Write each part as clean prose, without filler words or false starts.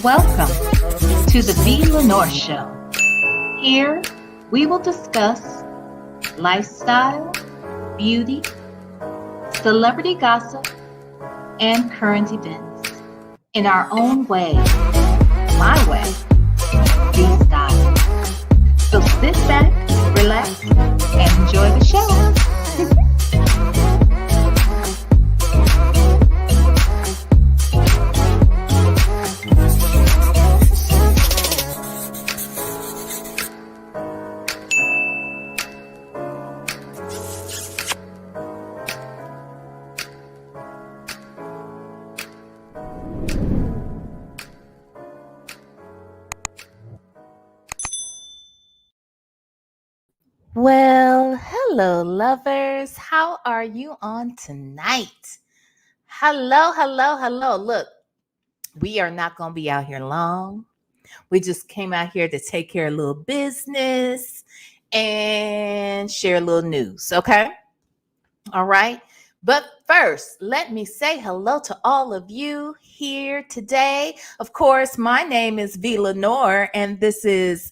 Welcome to the VLenore Show. Here we will discuss lifestyle, beauty, celebrity gossip, and current events in our own way, my way, the style. So sit back, relax, and enjoy the show. Well, hello, lovers. How are you on tonight? Hello. Look, we are not going to be out here long. We just came out here to take care of a little business and share a little news, okay? All right. But first, let me say hello to all of you here today. Of course, my name is VLenore, and this is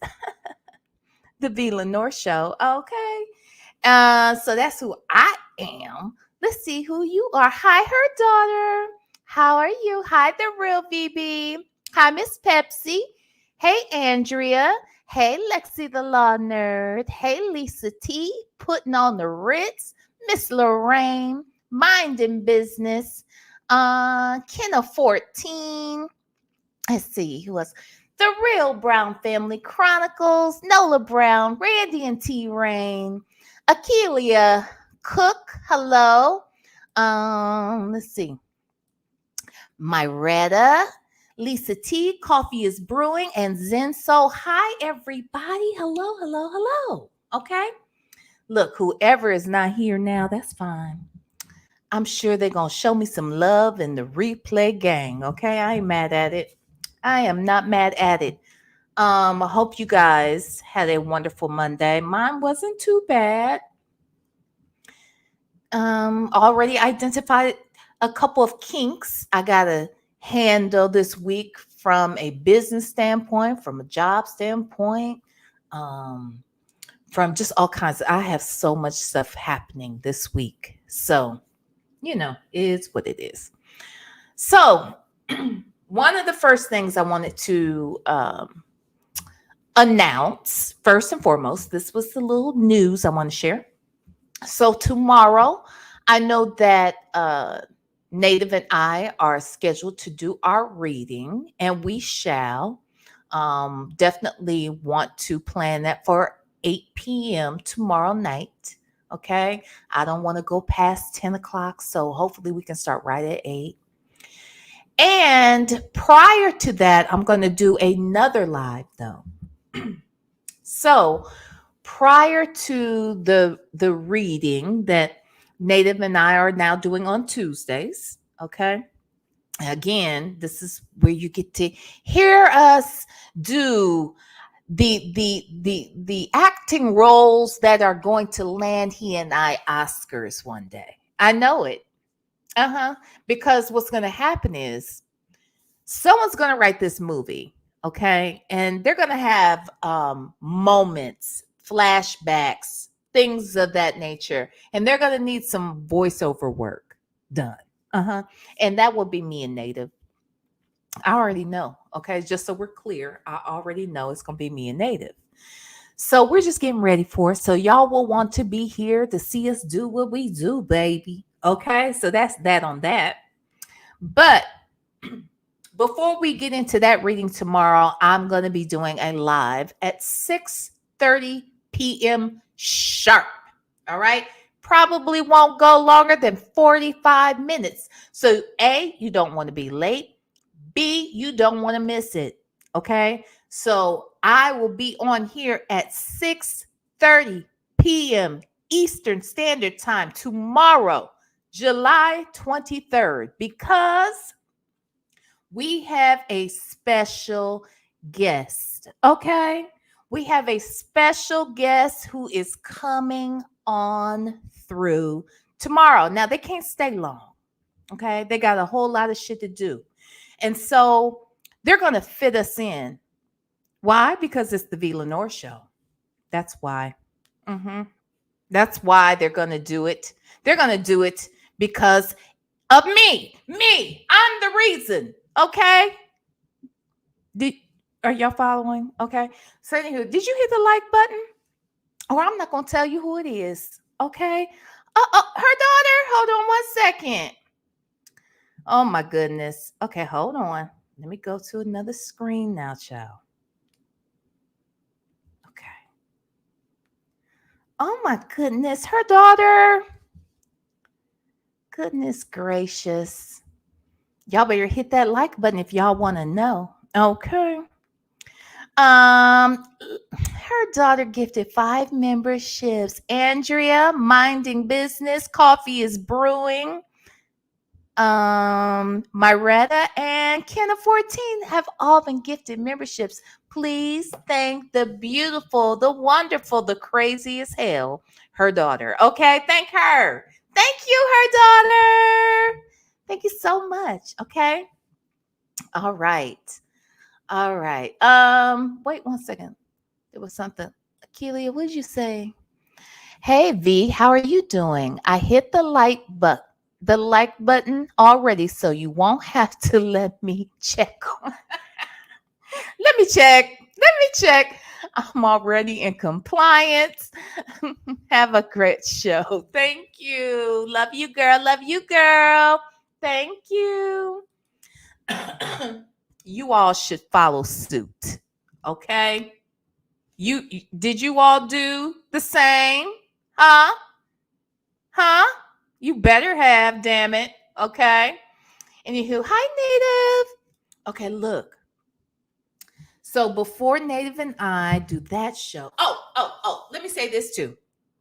the VLenore Show, okay? So that's who I am. Let's see who you are. Hi, her daughter. How are you? Hi, the real BB. Hi, Miss Pepsi. Hey, Andrea. Hey, Lexi the Law Nerd. Hey, Lisa T. Putting on the Ritz. Miss Lorraine. Minding Business. Kenna 14. Let's see who else. The Real Brown Family Chronicles. Nola Brown. Randy and T Rain. Akeelia Cook, hello. Let's see. Myretta, Lisa T, Coffee is Brewing, and Zen Soul. Hi, everybody. Hello. Okay. Look, whoever is not here now, that's fine. I'm sure they're going to show me some love in the replay gang. Okay. I ain't mad at it. I am not mad at it. I hope you guys had a wonderful Monday. Mine wasn't too bad. Already identified a couple of kinks I gotta handle this week from a business standpoint, from a job standpoint, from just all kinds. I have so much stuff happening this week. So, it is what it is. So, one of the first things I wanted to announce, first and foremost, this was the little news I want to share. So tomorrow, I know that Native and I are scheduled to do our reading, and we shall definitely want to plan that for 8 p.m. tomorrow night. Okay. I don't want to go past 10 o'clock, so hopefully we can start right at 8. And prior to that, I'm going to do another live, though. So prior to the reading that Native and I are now doing on Tuesdays, okay? Again, this is where you get to hear us do the acting roles that are going to land he and I Oscars one day. I know it. Because what's going to happen is someone's going to write this movie, okay? And they're going to have moments, flashbacks, things of that nature. And they're going to need some voiceover work done. And that will be me and Native. I already know, okay? Just so we're clear, I already know it's going to be me and Native. So we're just getting ready for it. So y'all will want to be here to see us do what we do, baby. Okay? So that's that on that. But before we get into that reading tomorrow, I'm going to be doing a live at 6:30 p.m. sharp. All right. Probably won't go longer than 45 minutes. So A, you don't want to be late. B, you don't want to miss it. Okay. So I will be on here at 6:30 p.m. Eastern Standard Time tomorrow, July 23rd, because we have a special guest. Okay. We have a special guest who is coming on through tomorrow. Now, they can't stay long. Okay. They got a whole lot of shit to do. And so They're going to fit us in. Why? Because it's the VLenore show. That's why. That's why they're going to do it. They're going to do it because of me. Me. I'm the reason. Okay? Are y'all following? Okay. So anywho, did you hit the like button? Or I'm not going to tell you who it is. Okay? Her daughter. Hold on 1 second. Oh my goodness. Okay, hold on. Let me go to another screen now, child. Okay. Oh my goodness. Her daughter. Goodness gracious. Y'all better hit that like button if y'all want to know. Okay. Her daughter gifted 5 memberships. Andrea, minding business. Coffee is brewing. Myretta and Kenna 14 have all been gifted memberships. Please thank the beautiful, the wonderful, the crazy as hell, her daughter. Okay, thank her. Thank you, her daughter. Thank you so much. Okay. All right. Wait 1 second. There was something. Akeelia, what did you say? Hey V, how are you doing? I hit the like button already, so you won't have to let me check. Let me check. I'm already in compliance. Have a great show. Thank you. Love you, girl. Thank you. You all should follow suit. Okay? Did you all do the same? Huh? You better have, damn it. Okay. Anywho, hi, Native. Okay, look. So before Native and I do that show. Oh, let me say this too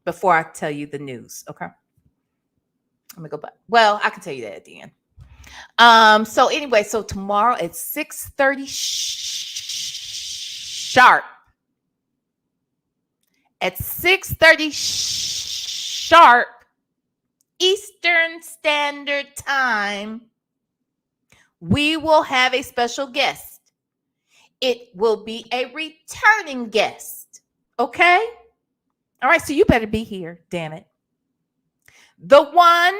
before I tell you the news. Okay. Let me go back. Well, I can tell you that at the end. So anyway, so tomorrow at 6:30 sharp. At 6:30 sharp. Eastern Standard Time, we will have a special guest. It will be a returning guest. Okay? All right, so you better be here, damn it. The one,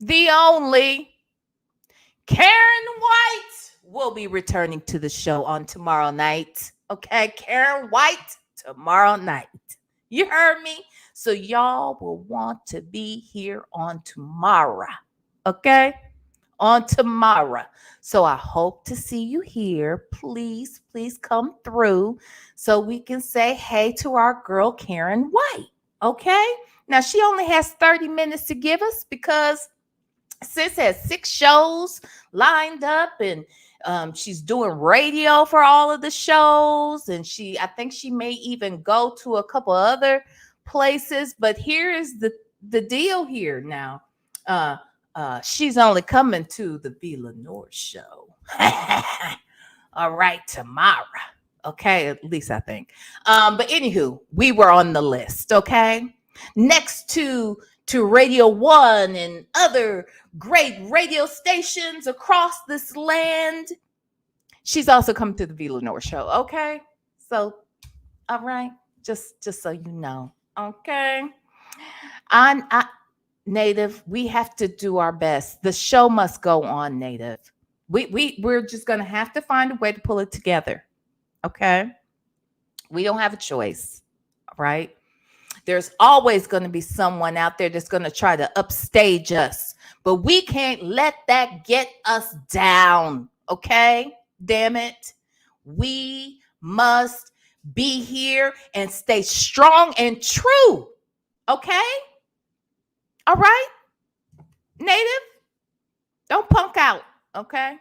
the only, Karen White will be returning to the show on tomorrow night. Okay? Karen White, tomorrow night. You heard me? So y'all will want to be here on tomorrow. Okay? On tomorrow. So I hope to see you here. Please come through so we can say hey to our girl Karen White. Okay? Now she only has 30 minutes to give us because sis has 6 shows lined up and she's doing radio for all of the shows. And I think she may even go to a couple other places, but here is the deal here now. She's only coming to the VLenore show. All right, tomorrow. Okay, at least I think. But anywho, we were on the list. Okay, next to Radio 1 and other great radio stations across this land, she's also coming to the VLenore show. Okay, so all right, just so you know. Okay. I Native, we have to do our best. The show must go on, Native. We're just gonna have to find a way to pull it together. Okay. We don't have a choice. Right? There's always going to be someone out there that's going to try to upstage us, but we can't let that get us down. Okay? Damn it. We must be here and stay strong and true. Okay? All right? Native, don't punk out. Okay?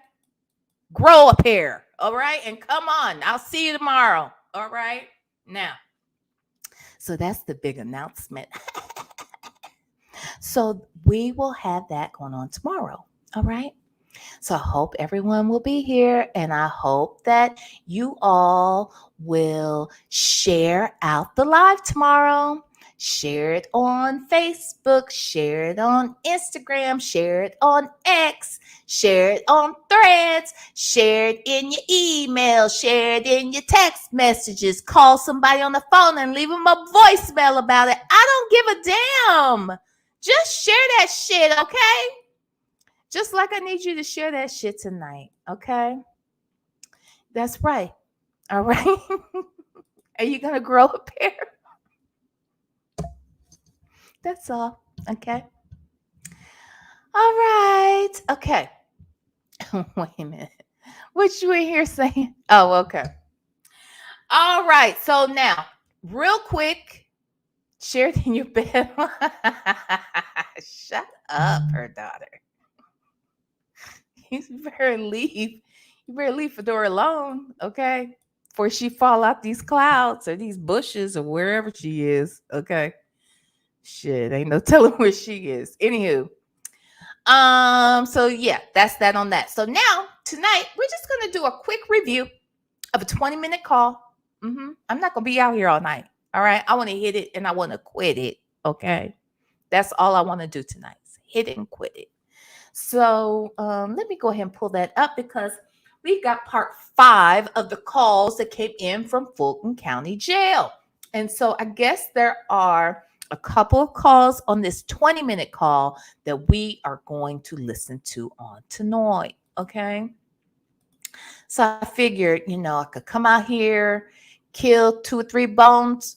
Grow a pair. All right? And come on. I'll see you tomorrow. All right? Now, so that's the big announcement. So we will have that going on tomorrow. All right? So I hope everyone will be here, and I hope that you all will share out the live tomorrow. Share it on Facebook. Share it on Instagram. Share it on X. Share it on Threads. Share it in your email. Share it in your text messages. Call somebody on the phone and leave them a voicemail about it. I don't give a damn. Just share that shit, okay? Just like I need you to share that shit tonight, okay? That's right. All right. Are you going to grow a pair? That's all. Okay. All right. Okay. Wait a minute. What you in here saying? Oh, okay. All right. So now, real quick, share it in your bed. Shut up, her daughter. You better leave. You better leave Fedora alone, okay? Before she fall out these clouds or these bushes or wherever she is, okay? Shit, ain't no telling where she is. Anywho, so yeah, that's that on that. So now tonight we're just gonna do a quick review of a 20-minute call. I'm not gonna be out here all night. All right, I want to hit it and I want to quit it. Okay, that's all I want to do tonight. Hit it and quit it. So let me go ahead and pull that up because we got part 5 of the calls that came in from Fulton County Jail. And so I guess there are a couple of calls on this 20-minute call that we are going to listen to on tonight. Okay. So I figured, I could come out here, kill 2 or 3 birds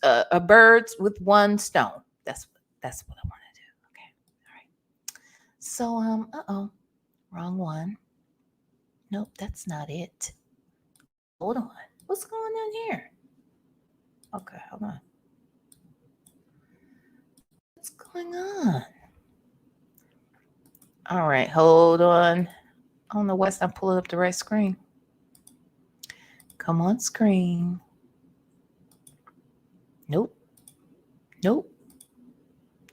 with one stone. That's what I want to do. Okay. All right. So, wrong one. Nope, that's not it. Hold on. What's going on here? Okay, hold on. What's going on? All right, hold on. I don't know why it's not pulling up the right screen. Come on, screen. Nope.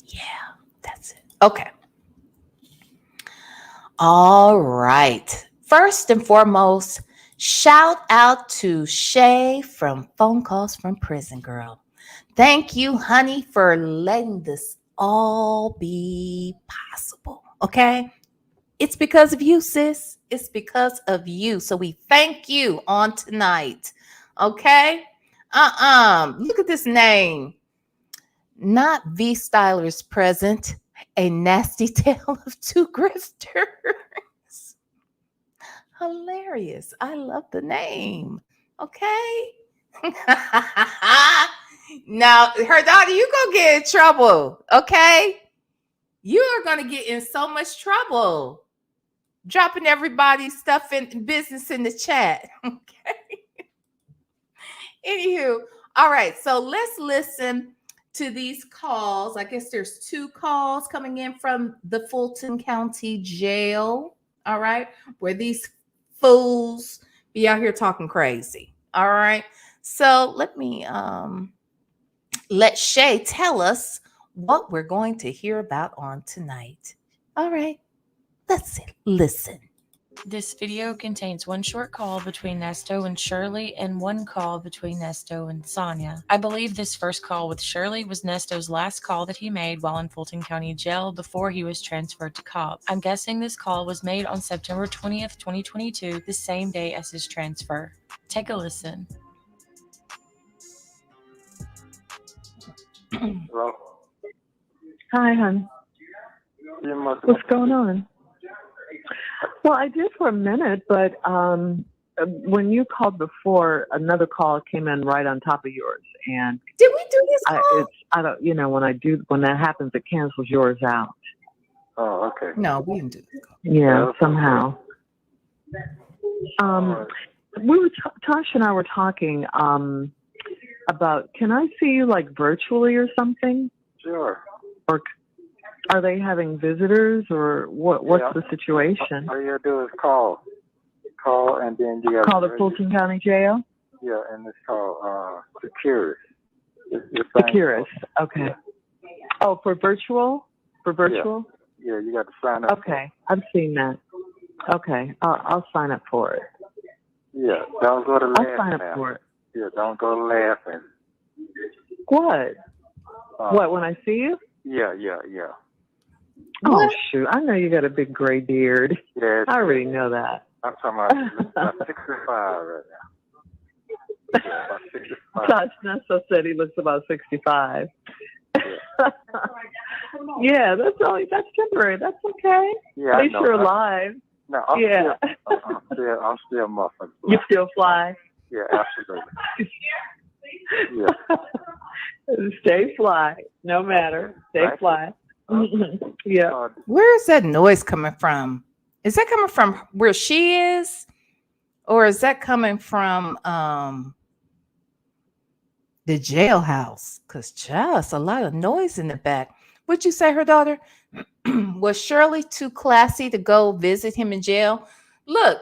Yeah, that's it. Okay. All right. First and foremost, shout out to Shay from Phone Calls from Prison Girl. Thank you, honey, for letting this all be possible. Okay? It's because of you, sis. It's because of you. So we thank you on tonight. Okay? Look at this name. Not V Stylers present. A nasty tale of 2 grifters. Hilarious. I love the name. Okay? Now, her daughter, you gonna get in trouble. Okay? You are gonna get in so much trouble. Dropping everybody's stuff in business in the chat. Okay. Anywho, all right. So let's listen to these calls. I guess there's 2 calls coming in from the Fulton County Jail. All right, where these fools be out here talking crazy. All right. So let me let Shay tell us what we're going to hear about on tonight. All right. Let's listen. This video contains 1 short call between Nesto and Shirley and 1 call between Nesto and Sonya. I believe this first call with Shirley was Nesto's last call that he made while in Fulton County Jail before he was transferred to Cobb. I'm guessing this call was made on September 20th, 2022, the same day as his transfer. Take a listen. Hello? Hi, hon. What's going on? Well, I did for a minute, but when you called before, another call came in right on top of yours, and did we do this call? I don't. When that happens, it cancels yours out. Oh, okay. No, we didn't do this call. Yeah, somehow. We were Tosh and I were talking about. Can I see you like virtually or something? Sure. Or are they having visitors, or what's the situation? All you gotta do is call, and then you gotta call the Fulton County Jail. Yeah, and it's called Securus. Securus. Okay. Yeah. Oh, for virtual? For virtual? Yeah, you got to sign up. Okay, I've seen that. Okay, I'll sign up for it. Yeah, don't go to laughing. I'll sign up for it. Yeah, don't go to laughing. What? What, when I see you? Yeah. Oh, What? shoot. I know you got a big gray beard. Yes. I already know that. I'm talking about 65 right now. Yeah, about 65. Gosh, Nesto said he looks about 65. Yeah, that's temporary. That's okay. Yeah, At I least know. you're alive. No, I'm still muffled. You still fly. Yeah, absolutely. Yeah. Stay fly, no matter. Stay Right. fly. Yeah. Where is that noise coming from? Is that coming from where she is? Or is that coming from the jailhouse? Because just a lot of noise in the back. What'd you say, her daughter? Was Shirley too classy to go visit him in jail? Look,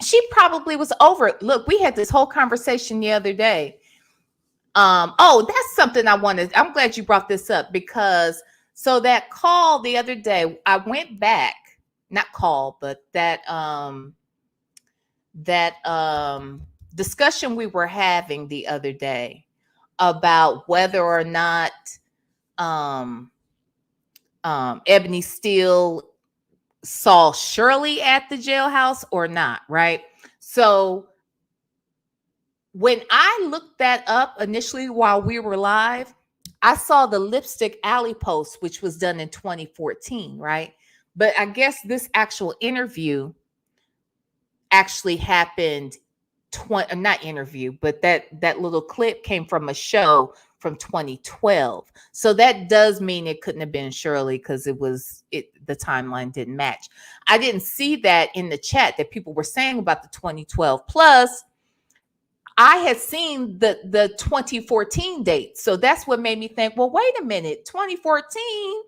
she probably was over it. Look, we had this whole conversation the other day. Oh, that's something I wanted. I'm glad you brought this up because so that call the other day, I went back, not call, but that discussion we were having the other day about whether or not Ebony Steele saw Shirley at the jailhouse or not, right? So when I looked that up initially while we were live, I saw the Lipstick Alley post, which was done in 2014, right? But I guess this actual interview actually happened not interview, but that little clip came from a show from 2012. So that does mean it couldn't have been Shirley because the timeline didn't match. I didn't see that in the chat that people were saying about the 2012. Plus, I had seen the 2014 date. So that's what made me think, well, wait a minute, 2014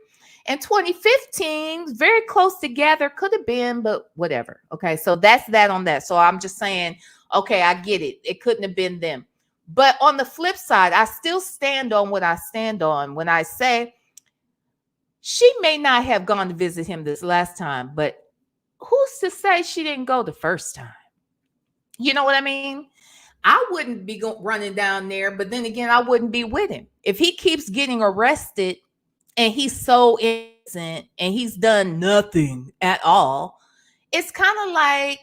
and 2015, very close together, could have been, but whatever. Okay, so that's that on that. So I'm just saying, okay, I get it. It couldn't have been them. But on the flip side, I still stand on what I stand on when I say she may not have gone to visit him this last time, but who's to say she didn't go the first time? You know what I mean? I wouldn't be running down there, but then again, I wouldn't be with him. If he keeps getting arrested and he's so innocent and he's done nothing at all, it's kind of like,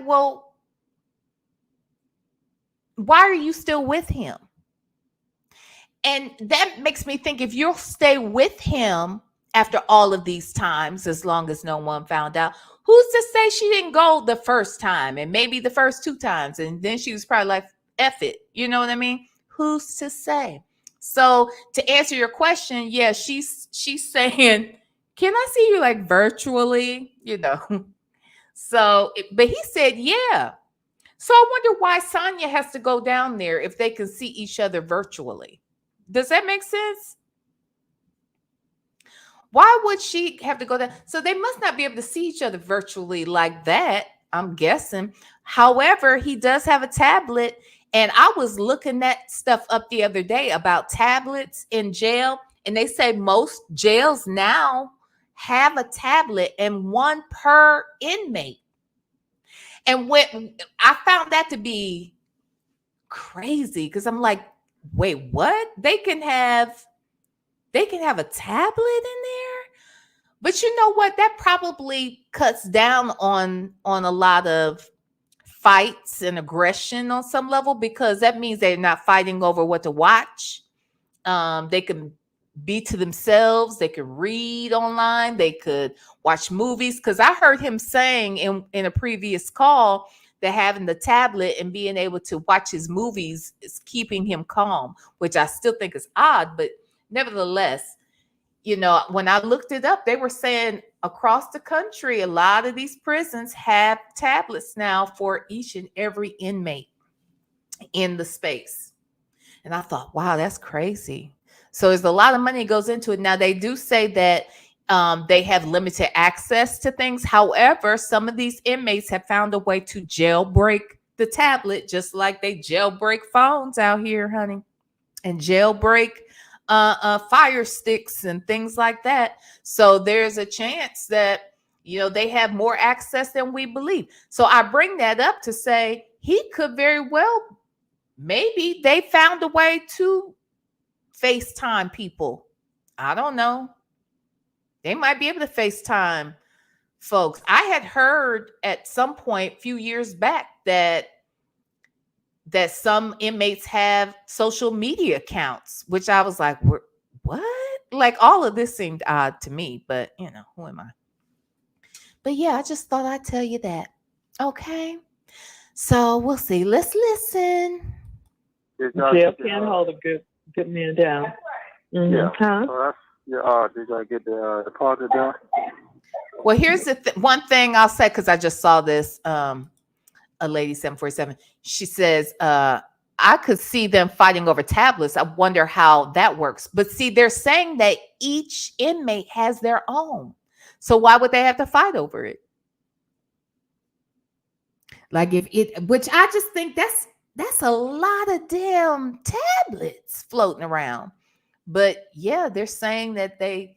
well, why are you still with him? And that makes me think if you'll stay with him after all of these times, as long as no one found out, who's to say she didn't go the first time and maybe the first 2 times? And then she was probably like, F it. You know what I mean? Who's to say? So to answer your question, yeah, she's saying, can I see you like virtually? You know? So, but he said, yeah. So I wonder why Sonya has to go down there if they can see each other virtually. Does that make sense? Why would she have to go down? So they must not be able to see each other virtually like that, I'm guessing. However, he does have a tablet. And I was looking that stuff up the other day about tablets in jail. And they say most jails now have a tablet and one per inmate. And when I found that to be crazy, because I'm like, wait, what? They can have a tablet in there? But you know what? That probably cuts down on a lot of fights and aggression on some level, because that means they're not fighting over what to watch. They can be to themselves. They could read online. They could watch movies. Because I heard him saying in a previous call that having the tablet and being able to watch his movies is keeping him calm, which I still think is odd. But nevertheless, you know, when I looked it up, they were saying across the country, a lot of these prisons have tablets now for each and every inmate in the space. And I thought, wow, that's crazy. So there's a lot of money that goes into it. Now, they do say that they have limited access to things. However, some of these inmates have found a way to jailbreak the tablet, just like they jailbreak phones out here, honey, and jailbreak fire sticks and things like that. So there's a chance that, you know, they have more access than we believe. So I bring that up to say he could very well maybe they found a way to FaceTime people. I don't know. They might be able to FaceTime folks. I had heard at some point a few years back that some inmates have social media accounts, which I was like, what? Like, all of this seemed odd to me, but who am I? But yeah, I just thought I'd tell you that. Okay. So we'll see. Let's listen. Jail can't hold a good man down. Mm-hmm. Yeah. Huh? So did y'all get the deposit done? Well, here's the one thing I'll say, because I just saw this. A lady 747. She says, I could see them fighting over tablets. I wonder how that works. But see, they're saying that each inmate has their own. So why would they have to fight over it? Like which I just think that's a lot of damn tablets floating around. But yeah, they're saying that they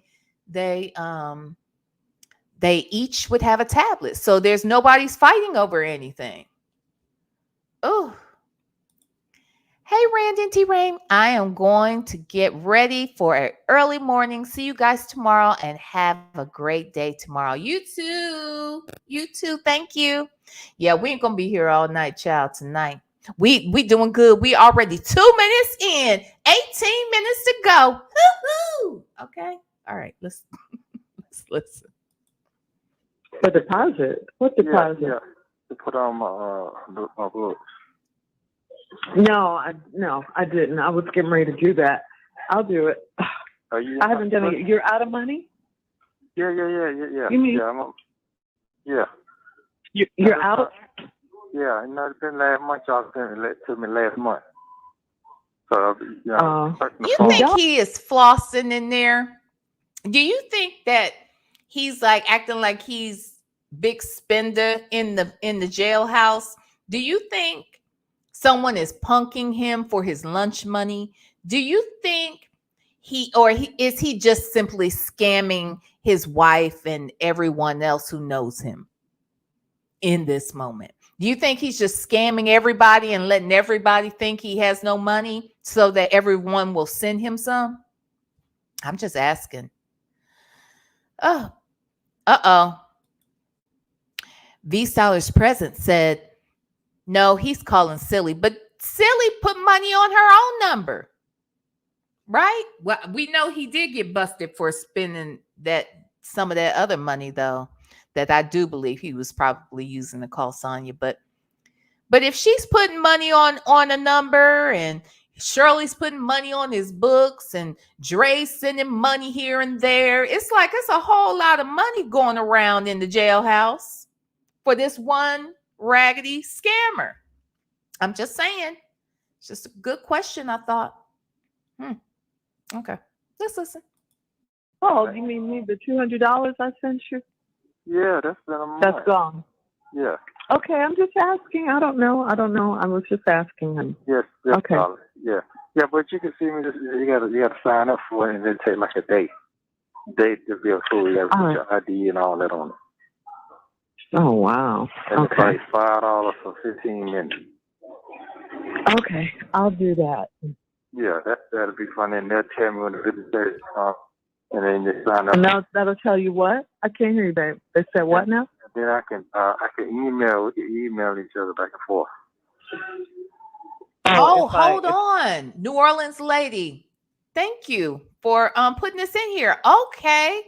each would have a tablet. So there's nobody's fighting over anything. Oh. Hey, Rand and T-Rain. I am going to get ready for an early morning. See you guys tomorrow and have a great day tomorrow. You too. You too. Thank you. Yeah, we ain't going to be here all night, child, tonight. We doing good. We already 2 minutes in, 18 minutes to go. Woo-hoo. Okay. All right. Let's listen. The deposit? What deposit? Yeah. To put on my books. No, I didn't. I was getting ready to do that. I'll do it. I haven't done it. You're out of money? Yeah. You mean? Yeah. You're out? Yeah, and it's been last month. Y'all sent it to me last month. So, you think he is flossing in there? Do you think that he's like acting like he's big spender in the jailhouse? Do you think someone is punking him for his lunch money? Do you think is he just simply scamming his wife and everyone else who knows him in this moment? Do you think he's just scamming everybody and letting everybody think he has no money so that everyone will send him some? I'm just asking. Oh, V-Styler's present said, no, he's calling Silly, but Silly put money on her own number, right? Well, we know he did get busted for spending some of that other money, though, that I do believe he was probably using to call Sonya. But if she's putting money on a number, and Shirley's putting money on his books, and Dre's sending money here and there, it's like it's a whole lot of money going around in the jailhouse for this one raggedy scammer. I'm just saying. It's just a good question, I thought. Okay. Let's listen. Oh, you mean the $200 I sent you? Yeah, that's been a month. That's gone. Yeah. Okay, I'm just asking. I don't know. I was just asking him. Yes. Okay. Yeah, but you can see me. You gotta sign up for it, and then take like a day to be approved. You have your ID and all that on it. Oh wow. And okay. It's like $5 for 15 minutes. Okay, I'll do that. Yeah, that'll be fun. And they'll tell me when the visitor and then you sign up. And that'll tell you what? I can't hear you, babe. They said what now? Then I can email. We can email each other back and forth. Oh, hold on, New Orleans lady. Thank you for putting this in here. Okay.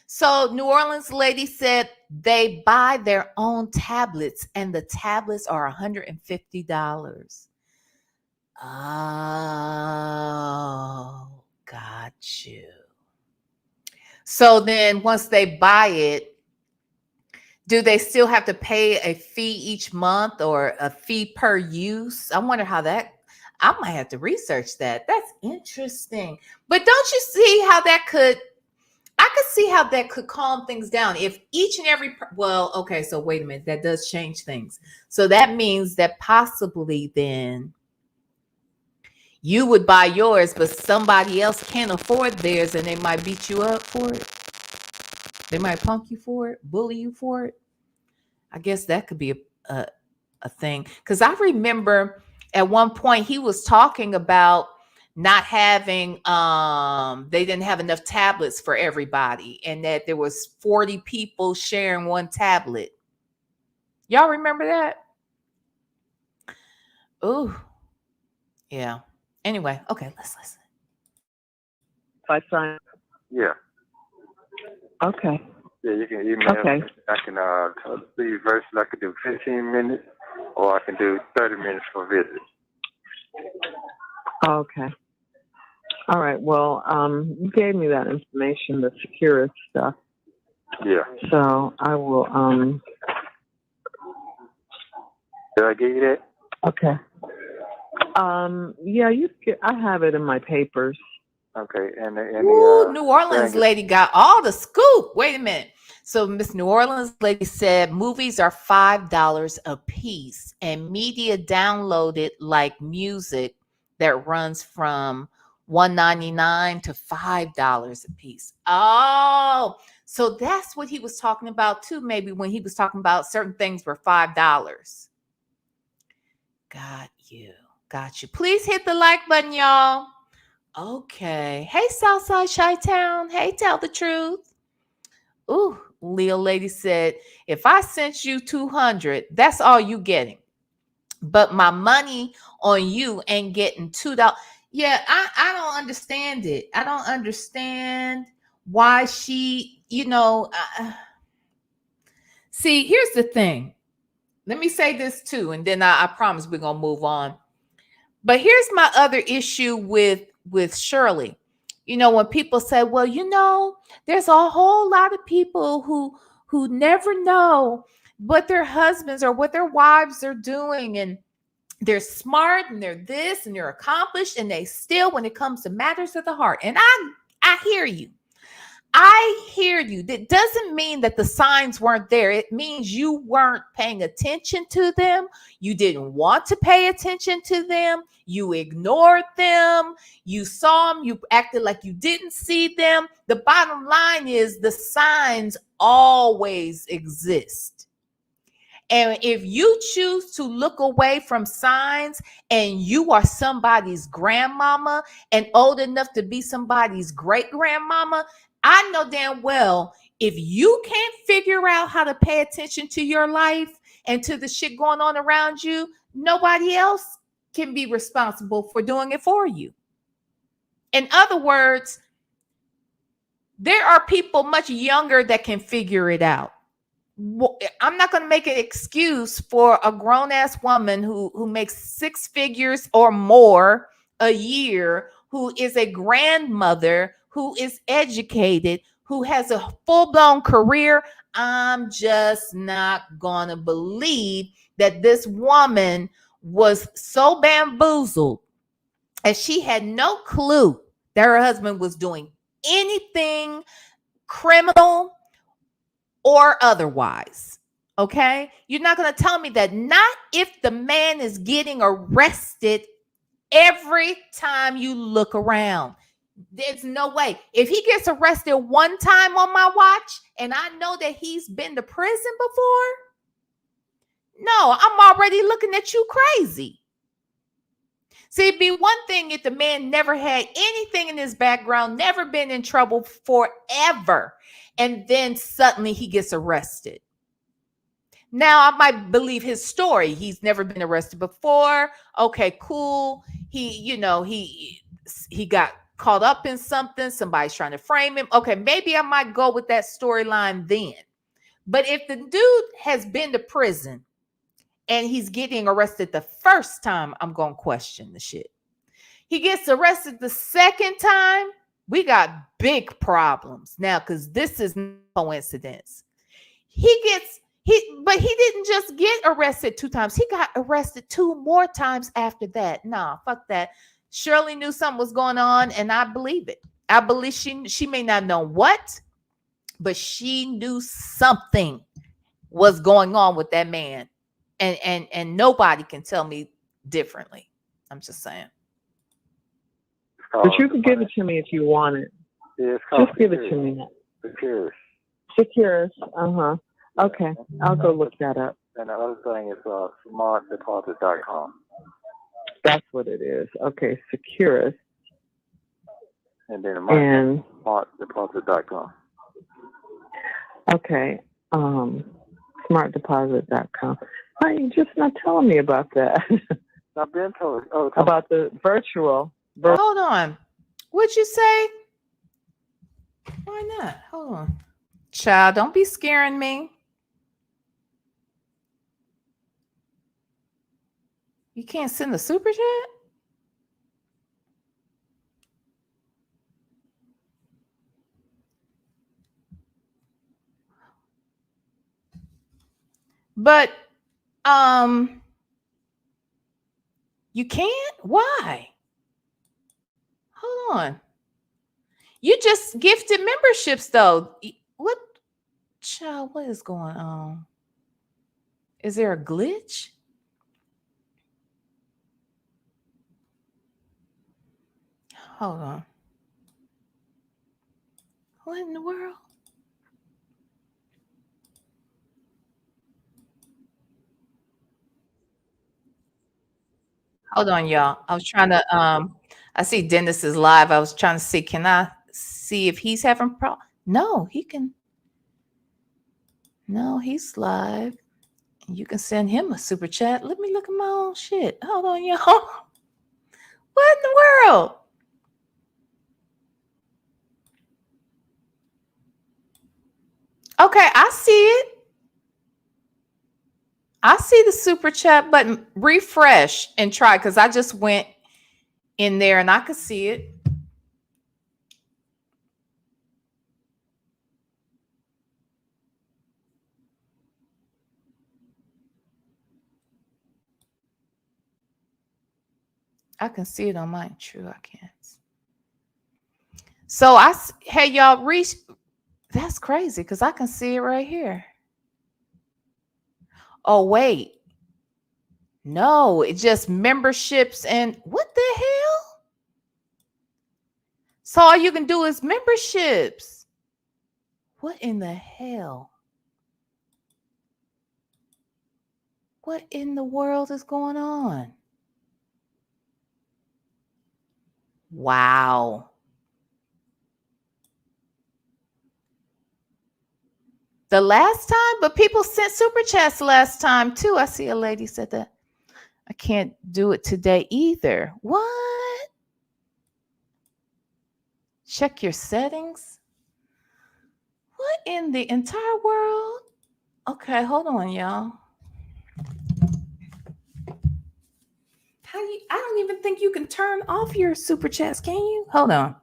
So New Orleans lady said they buy their own tablets, and the tablets are $150. Oh, got you. So then once they buy it, do they still have to pay a fee each month or a fee per use? I wonder how I might have to research that. That's interesting. But don't you see how I could see how that could calm things down if each and every, okay, so wait a minute, that does change things. So that means that possibly then you would buy yours, but somebody else can't afford theirs and they might beat you up for it. They might punk you for it, bully you for it. I guess that could be a thing. Because I remember at one point he was talking about not having they didn't have enough tablets for everybody, and that there was 40 people sharing one tablet. Y'all remember that? Ooh, yeah. Anyway, okay, let's listen. I sign. Yeah. Okay. Yeah, you can email Okay. me. I can leave verses. I can do 15 minutes, or I can do 30 minutes for visit. Okay. All right. Well, you gave me that information, the Securus stuff. Yeah. So I will. Did I give you that? Okay. Yeah, I have it in my papers. Okay. Ooh, New Orleans lady got all the scoop. Wait a minute. So Miss New Orleans lady said movies are $5 a piece, and media downloaded like music that runs from $1.99 to $5 a piece. Oh, so that's what he was talking about too. Maybe when he was talking about certain things were $5. Got you. Please hit the like button, y'all. Okay. Hey, Southside Chi-Town. Hey, tell the truth. Ooh, Leo lady said, if I sent you 200, that's all you getting. But my money on you ain't getting $2. Yeah, I don't understand it. I don't understand why she, see, here's the thing. Let me say this too, and then I promise we're going to move on. But here's my other issue with Shirley. When people say, well, there's a whole lot of people who never know what their husbands or what their wives are doing, and they're smart and they're this and they're accomplished, and they still, when it comes to matters of the heart. And I hear you. That doesn't mean that the signs weren't there. It means you weren't paying attention to them. You didn't want to pay attention to them. You ignored them. You saw them. You acted like you didn't see them. The bottom line is the signs always exist. And if you choose to look away from signs, and you are somebody's grandmama and old enough to be somebody's great grandmama, I know damn well if you can't figure out how to pay attention to your life and to the shit going on around you, nobody else can be responsible for doing it for you. In other words, there are people much younger that can figure it out. I'm not going to make an excuse for a grown-ass woman who makes 6 figures or more a year, who is a grandmother, who is educated, who has a full-blown career. I'm just not going to believe that this woman was so bamboozled and she had no clue that her husband was doing anything criminal or otherwise. Okay? You're not going to tell me that. Not if the man is getting arrested every time you look around. There's no way. If he gets arrested one time on my watch, and I know that he's been to prison before, no, I'm already looking at you crazy. See, it'd be one thing if the man never had anything in his background, never been in trouble forever, and then suddenly he gets arrested. Now, I might believe his story. He's never been arrested before. Okay, cool. He got caught up in something. Somebody's trying to frame him. Okay, maybe I might go with that storyline then. But if the dude has been to prison and he's getting arrested the first time, I'm going to question the shit. He gets arrested the second time, we got big problems now, because this is no coincidence. But he didn't just get arrested 2 times. He got arrested 2 more times after that. Nah, fuck that. Shirley knew something was going on, and I believe it. I believe she may not know what, but she knew something was going on with that man. And nobody can tell me differently. I'm just saying. But you can give it to me if you want it. Yeah, it's called Just give it to me. Securus. Securus. Okay, I'll go look that up. And the other thing is smartdeposit.com. That's what it is. Okay, Securus. And then And smartdeposit.com. okay, smartdeposit.com. Why are you just not telling me about that? I've been told. Oh, About the virtual. Hold on. What'd you say? Why not? Hold on. Child, don't be scaring me. You can't send the super chat? But you can't? Why? Hold on. You just gifted memberships though. What, child, what is going on? Is there a glitch? Hold on. What in the world? Hold on, y'all. I was trying to I see Dennis is live. I was trying to see, can I see if he's having problem? No, he can. No, he's live. You can send him a super chat. Let me look at my own shit. Hold on, y'all. What in the world? Okay, I see it. I see the super chat button. Refresh and try, because I just went in there and I could see it. I can see it on mine. True, I can't. So hey, y'all, reach. That's crazy because I can see it right here. Oh, wait. No, it's just memberships and what the hell? So all you can do is memberships. What in the hell? What in the world is going on? Wow. The last time, but people sent super chats last time too. I see a lady said that. I can't do it today either. What? Check your settings. What in the entire world? Okay, hold on, y'all. I don't even think you can turn off your super chats, can you? Hold on.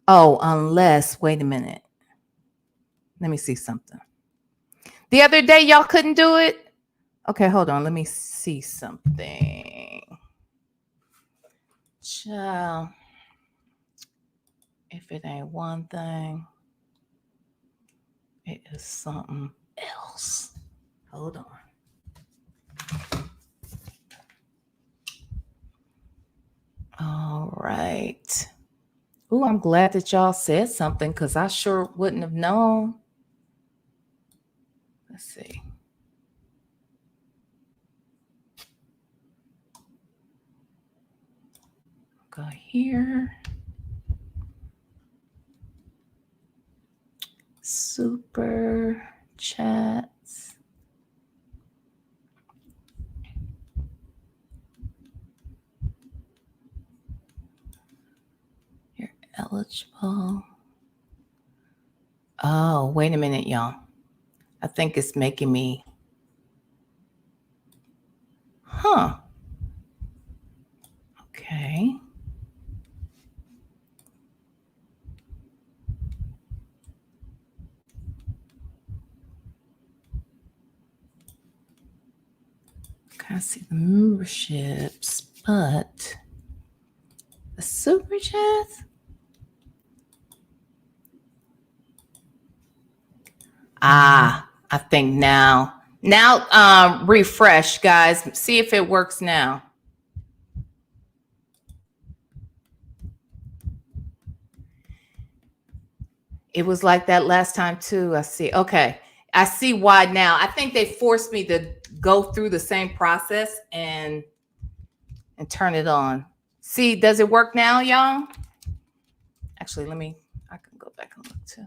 Oh, unless, wait a minute. Let me see something. The other day, y'all couldn't do it? Okay, hold on. Let me see something. Child. If it ain't one thing, it is something else. Hold on. All right. Ooh, I'm glad that y'all said something because I sure wouldn't have known. Let's see. Go here. Super chats. You're eligible. Oh, wait a minute, y'all. I think it's making me. Huh. Okay. I see the memberships, but the super chats. I think now refresh, guys. See if it works now. It was like that last time too. I see. Okay. I see why now. I think they forced me to go through the same process and and turn it on. See, does it work now, y'all? Actually, I can go back and look too.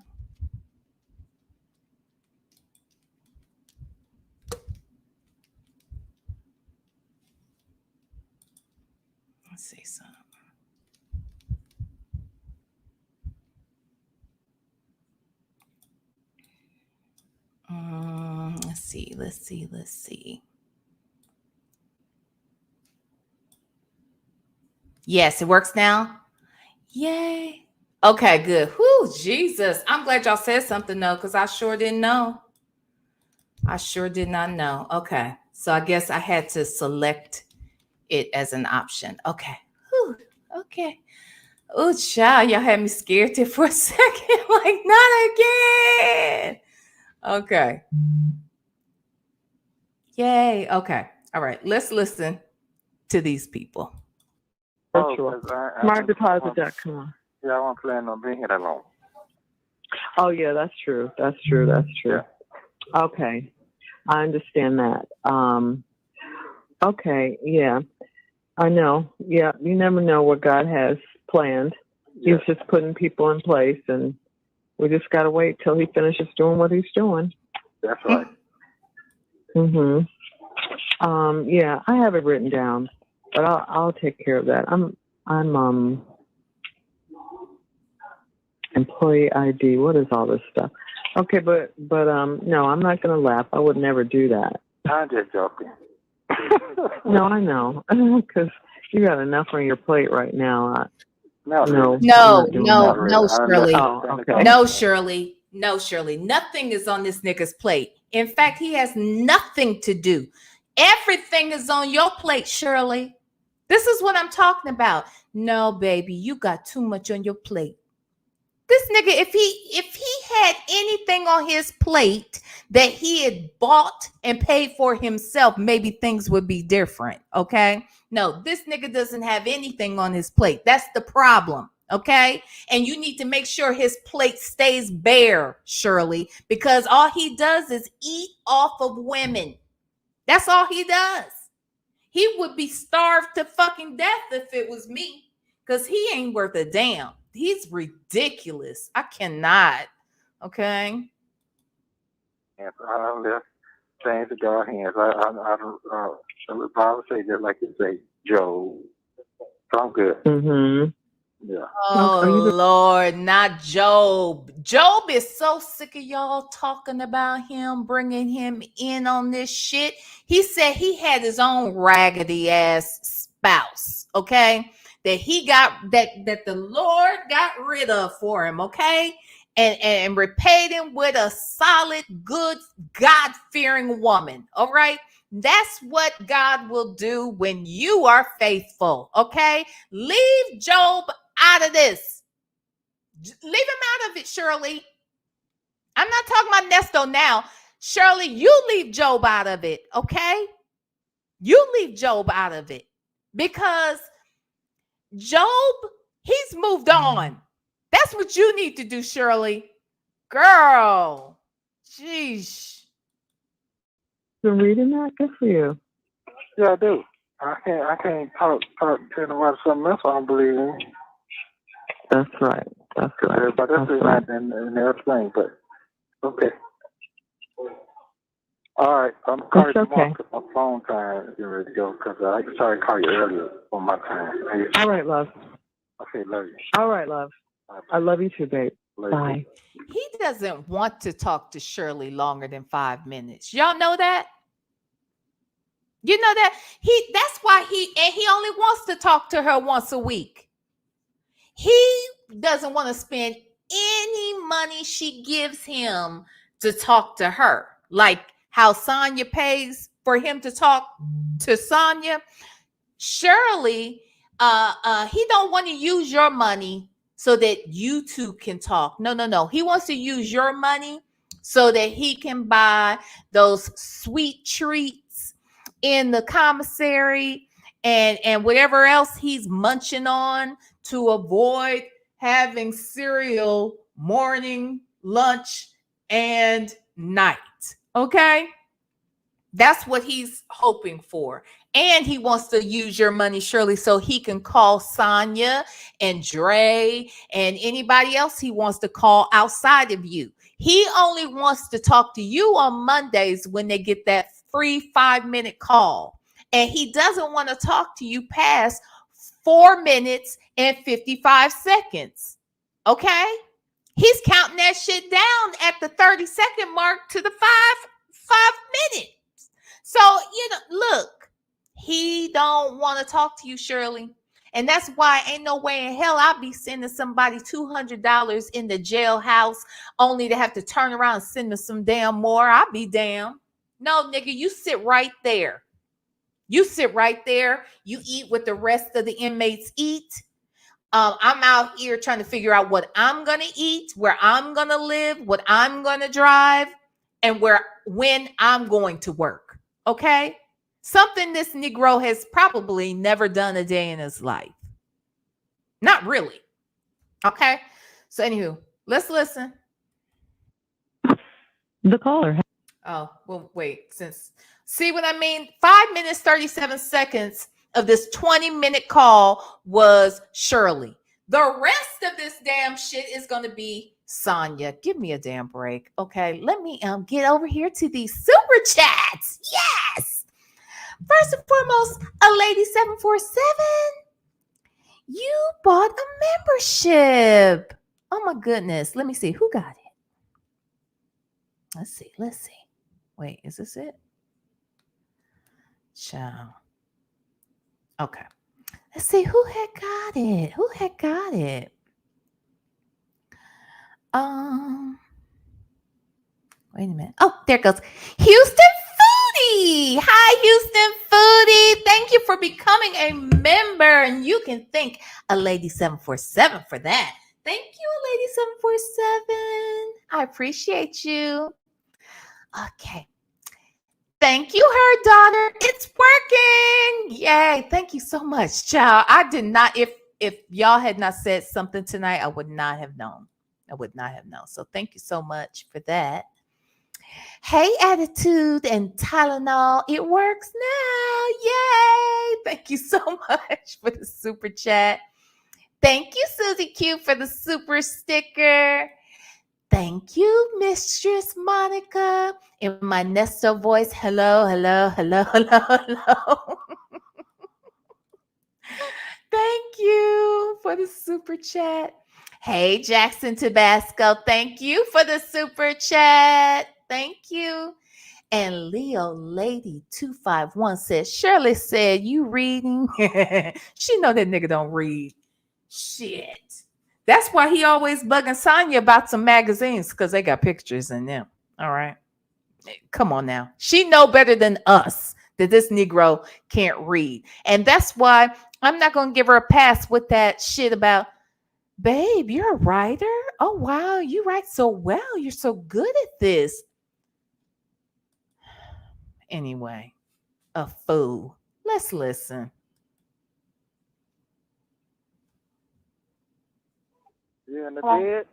Let's see something. Let's see. Yes, it works now. Yay. Okay, good. Whoo, Jesus. I'm glad y'all said something though, because I sure didn't know. I sure did not know. Okay. So I guess I had to select it as an option. Okay. Whew. Okay. Oh, child, y'all had me scared there for a second. Like, not again. Okay. Yay. Okay. All right. Let's listen to these people. Sure. SmartDeposit.com. Yeah, I wasn't planning on being here that long. Oh, yeah, that's true. That's true. Yeah. Okay. I understand that. Okay. Yeah. I know. Yeah. You never know what God has planned. Yeah. He's just putting people in place, and we just got to wait till he finishes doing what he's doing. That's right. Mm-hmm. Yeah, I have it written down, but I'll take care of that. I'm employee ID. What is all this stuff? Okay, but no, I'm not gonna laugh. I would never do that. I'm just joking. No, I know, because you got enough on your plate right now. No, Shirley. Oh, okay. No, Shirley. No, Shirley. Nothing is on this nigga's plate. In fact, he has nothing to do. Everything is on your plate, Shirley. This is what I'm talking about. No, baby, you got too much on your plate. This nigga, if he had anything on his plate that he had bought and paid for himself, maybe things would be different, okay? No, this nigga doesn't have anything on his plate. That's the problem, okay? And you need to make sure his plate stays bare, Shirley, because all he does is eat off of women. That's all he does. He would be starved to fucking death if it was me, because he ain't worth a damn. He's ridiculous. I cannot. Okay. And I left things to God's hands. The Bible say just like you say, Job. So I'm good. Mm-hmm. Yeah. Oh, Lord, not Job. Job is so sick of y'all talking about him, bringing him in on this shit. He said he had his own raggedy ass spouse, okay? That he got, that the Lord got rid of for him, okay? And repaid him with a solid, good, God-fearing woman, all right? That's what God will do when you are faithful, okay? Leave Job out of this. Leave him out of it, Shirley. I'm not talking about Nesto now. Shirley, you leave Job out of it, okay? You leave Job out of it, because Job, he's moved on. That's what you need to do, Shirley. Girl, sheesh. Been reading that? Good for you. Yeah, I do. I can't talk to nobody something else I don't believe in. That's right. Everybody else is right and everything, but okay. All right, I'm calling you tomorrow because my phone time is ready to go, because I started to call you earlier on my time. All right, love. Okay, love you. All right, love. I love you too, babe. Bye. He doesn't want to talk to Shirley longer than 5 minutes. Y'all know that? You know that? That's why he only wants to talk to her once a week. He doesn't want to spend any money she gives him to talk to her. Like how Sonya pays for him to talk to Sonya. Shirley, he don't want to use your money so that you two can talk. No. He wants to use your money so that he can buy those sweet treats in the commissary and whatever else he's munching on to avoid having cereal morning, lunch, and night. Okay? That's what he's hoping for. And he wants to use your money, Shirley, so he can call Sonya and Dre and anybody else he wants to call outside of you. He only wants to talk to you on Mondays when they get that free 5-minute call. And he doesn't want to talk to you past 4 minutes and 55 seconds. Okay? He's counting that shit down at the 30-second mark to the five minutes. So, look, he don't want to talk to you, Shirley. And that's why ain't no way in hell I'll be sending somebody $200 in the jailhouse only to have to turn around and send them some damn more. I'll be damn. No, nigga, you sit right there. You sit right there. You eat what the rest of the inmates eat. I'm out here trying to figure out what I'm going to eat, where I'm going to live, what I'm going to drive, and when I'm going to work. Okay? Something this Negro has probably never done a day in his life. Not really. Okay? So anywho, let's listen. The caller. Oh, well, wait. See what I mean? 5 minutes, 37 seconds of this 20-minute call was Shirley. The rest of this damn shit is going to be Sonya. Give me a damn break. Okay, let me get over here to these super chats. Yes. First and foremost, a lady 747. You bought a membership. Oh my goodness. Let me see. Who got it? Let's see. Wait, is this it? Ciao. Okay. Let's see who had got it. Wait a minute. Oh, there it goes. Houston Foodie. Hi, Houston Foodie. Thank you for becoming a member. And you can thank a lady 747 for that. Thank you, a lady 747. I appreciate you. Okay. Thank you, her daughter. It's working. Yay. Thank you so much, child. I did not, if y'all had not said something tonight, I would not have known. So thank you so much for that. Hey, Attitude and Tylenol. It works now. Yay. Thank you so much for the super chat. Thank you, Susie Q, for the super sticker. Thank you, Mistress Monica. In my Nesto voice, hello. Thank you for the super chat. Hey, Jackson Tabasco. Thank you for the super chat. Thank you. And Leo Lady 251 says, Shirley said, you reading? She know that nigga don't read. Shit. That's why he always bugging Sonya about some magazines, because they got pictures in them. All right. Come on now. She know better than us that this Negro can't read. And that's why I'm not going to give her a pass with that shit about, babe, you're a writer? Oh, wow. You write so well. You're so good at this. Anyway, a fool. Let's listen. You in the bed?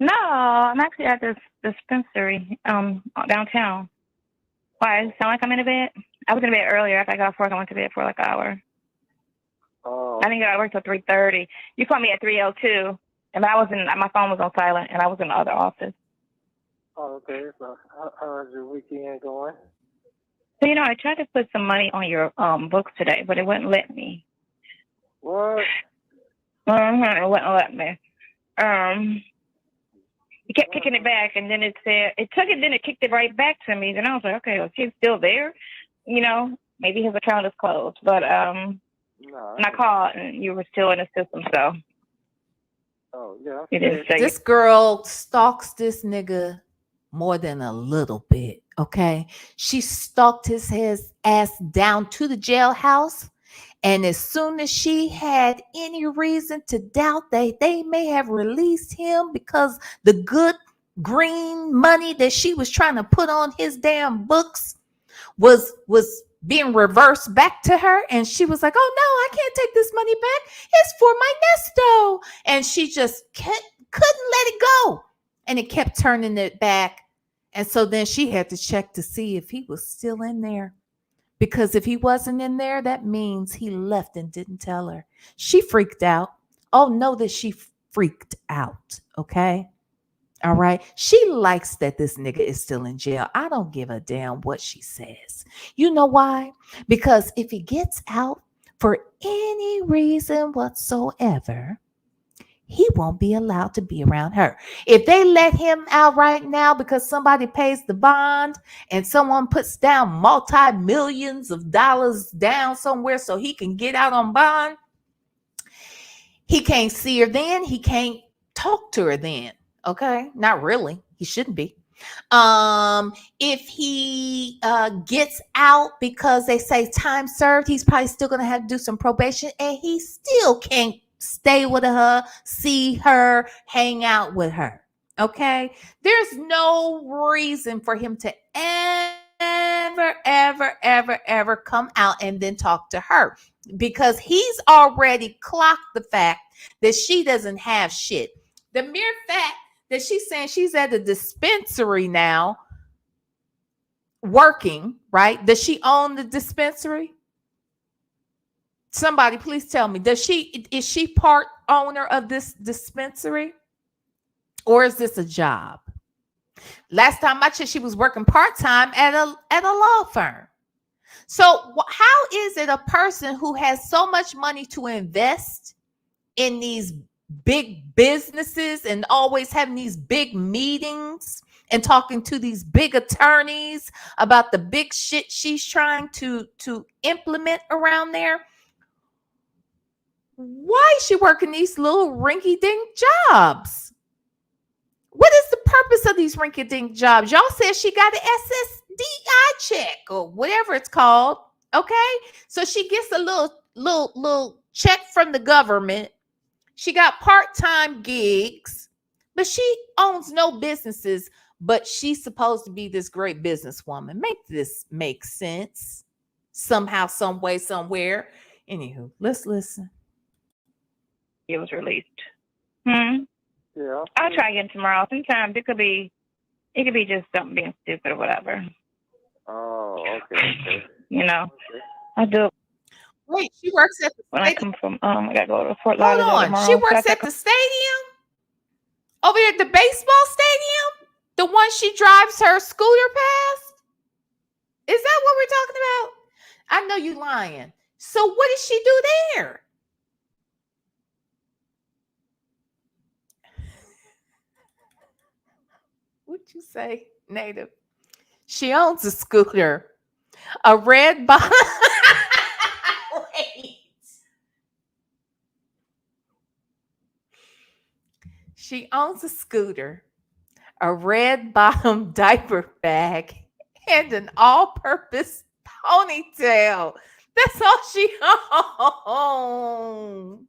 No, I'm actually at this dispensary downtown. Why? Does it sound like I'm in a bed? I was in bed earlier. After I got off work, I went to bed for like an hour. Oh. I didn't get out of work till 3:30. You called me at 3:02, and my phone was on silent, and I was in the other office. Oh, okay. So how's your weekend going? So, I tried to put some money on your books today, but it wouldn't let me. What? It wouldn't let me. It kept kicking it back, and then it said it took it, then it kicked it right back to me. Then I was like, okay, well, she's still there. Maybe his account is closed. But No, and I called, and you were still in the system, so. Oh yeah. It didn't say This girl stalks this nigga more than a little bit. Okay, she stalked his ass down to the jailhouse. And as soon as she had any reason to doubt that they may have released him because the good green money that she was trying to put on his damn books was being reversed back to her, and she was like, oh no, I can't take this money back. It's for my Nesto. And she just couldn't let it go. And it kept turning it back. And so then she had to check to see if he was still in there. Because if he wasn't in there, that means he left and didn't tell her. She freaked out. Oh, know that she freaked out. Okay. All right. She likes that this nigga is still in jail. I don't give a damn what she says. You know why? Because if he gets out for any reason whatsoever, he won't be allowed to be around her. If they let him out right now because somebody pays the bond and someone puts down multi-millions of dollars down somewhere so he can get out on bond, he can't see her then. He can't talk to her then. Okay. Not really. He shouldn't be. If he gets out because they say time served, he's probably still going to have to do some probation, and he still can't stay with her, see her, hang out with her. Okay. There's no reason for him to ever come out and then talk to her, because he's already clocked the fact that she doesn't have shit. The mere fact that she's saying she's at a dispensary now working, right? Does she own the dispensary? Somebody please tell me, is she part owner of this dispensary? Or is this a job? Last time I checked, she was working part-time at a law firm. So how is it a person who has so much money to invest in these big businesses and always having these big meetings and talking to these big attorneys about the big shit she's trying to implement around there? Why is she working these little rinky-dink jobs? What is the purpose of these rinky-dink jobs? Y'all said she got an SSDI check or whatever it's called. Okay. So she gets a little check from the government. She got part-time gigs, but she owns no businesses, but she's supposed to be this great businesswoman. Make this make sense somehow, some way, somewhere. Anywho, let's listen. It was released. Yeah. I'll try again tomorrow. Sometimes it could be just something being stupid or whatever. Oh, okay. You know, I do it Wait, she works at the when I stadium. come from. I gotta go to Fort Hold Lauderdale on. tomorrow. She works at the stadium? Over at the baseball stadium? The one she drives her scooter past? Is that what we're talking about? I know you lying. So what does she do there? What'd you say, Native? She owns a scooter. A red bottom. Wait. She owns a scooter, a red bottom diaper bag, and an all-purpose ponytail. That's all she owns.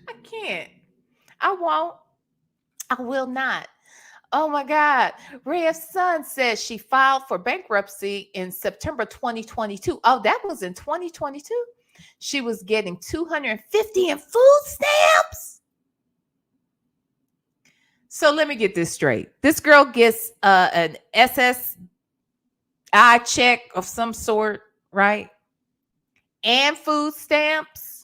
I can't. I won't. I will not. Oh my God. Rhea's son says she filed for bankruptcy in September 2022. Oh, that was in 2022. She was getting $250 in food stamps. So let me get this straight. This girl gets an SSI check of some sort, right? And food stamps.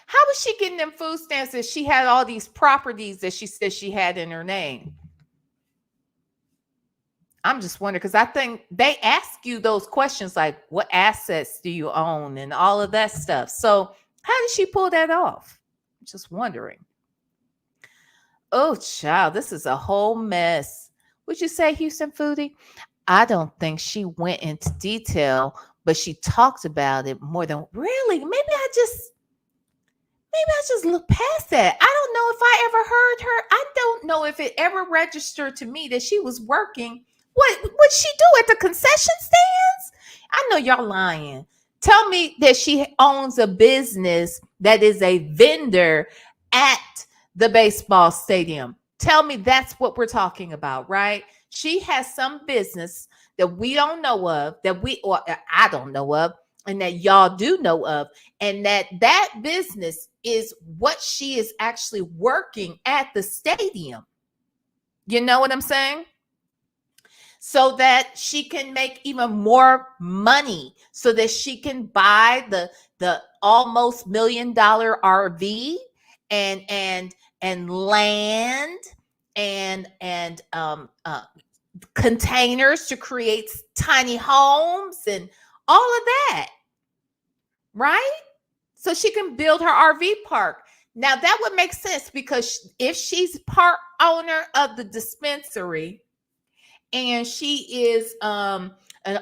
How was she getting them food stamps if she had all these properties that she said she had in her name? I'm just wondering, because I think they ask you those questions like, what assets do you own and all of that stuff. So how did she pull that off? I'm just wondering. Oh, child, this is a whole mess. Would you say, Houston Foodie? I don't think she went into detail, but she talked about it more than really. Maybe I just look past that. I don't know if I ever heard her. I don't know if it ever registered to me that she was working. What would she do at the concession stands? I know y'all lying. Tell me that she owns a business that is a vendor at the baseball stadium. Tell me that's what we're talking about, right? She has some business that we don't know of, or I don't know of, and that y'all do know of, and that business is what she is actually working at the stadium. You know what I'm saying? So that she can make even more money, so that she can buy the almost $1 million RV and land and containers to create tiny homes and all of that, right? So she can build her RV park. Now that would make sense, because if she's part owner of the dispensary and she is an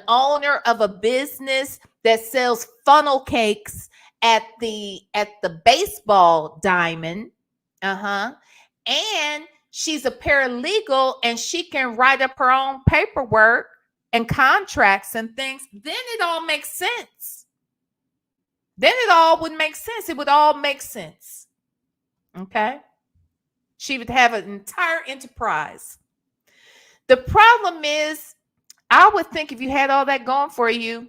owner of a business that sells funnel cakes at the baseball diamond, and she's a paralegal and she can write up her own paperwork and contracts and things, then it all makes sense. Then it all would make sense. It would all make sense. Okay? She would have an entire enterprise. The problem is, I would think if you had all that going for you,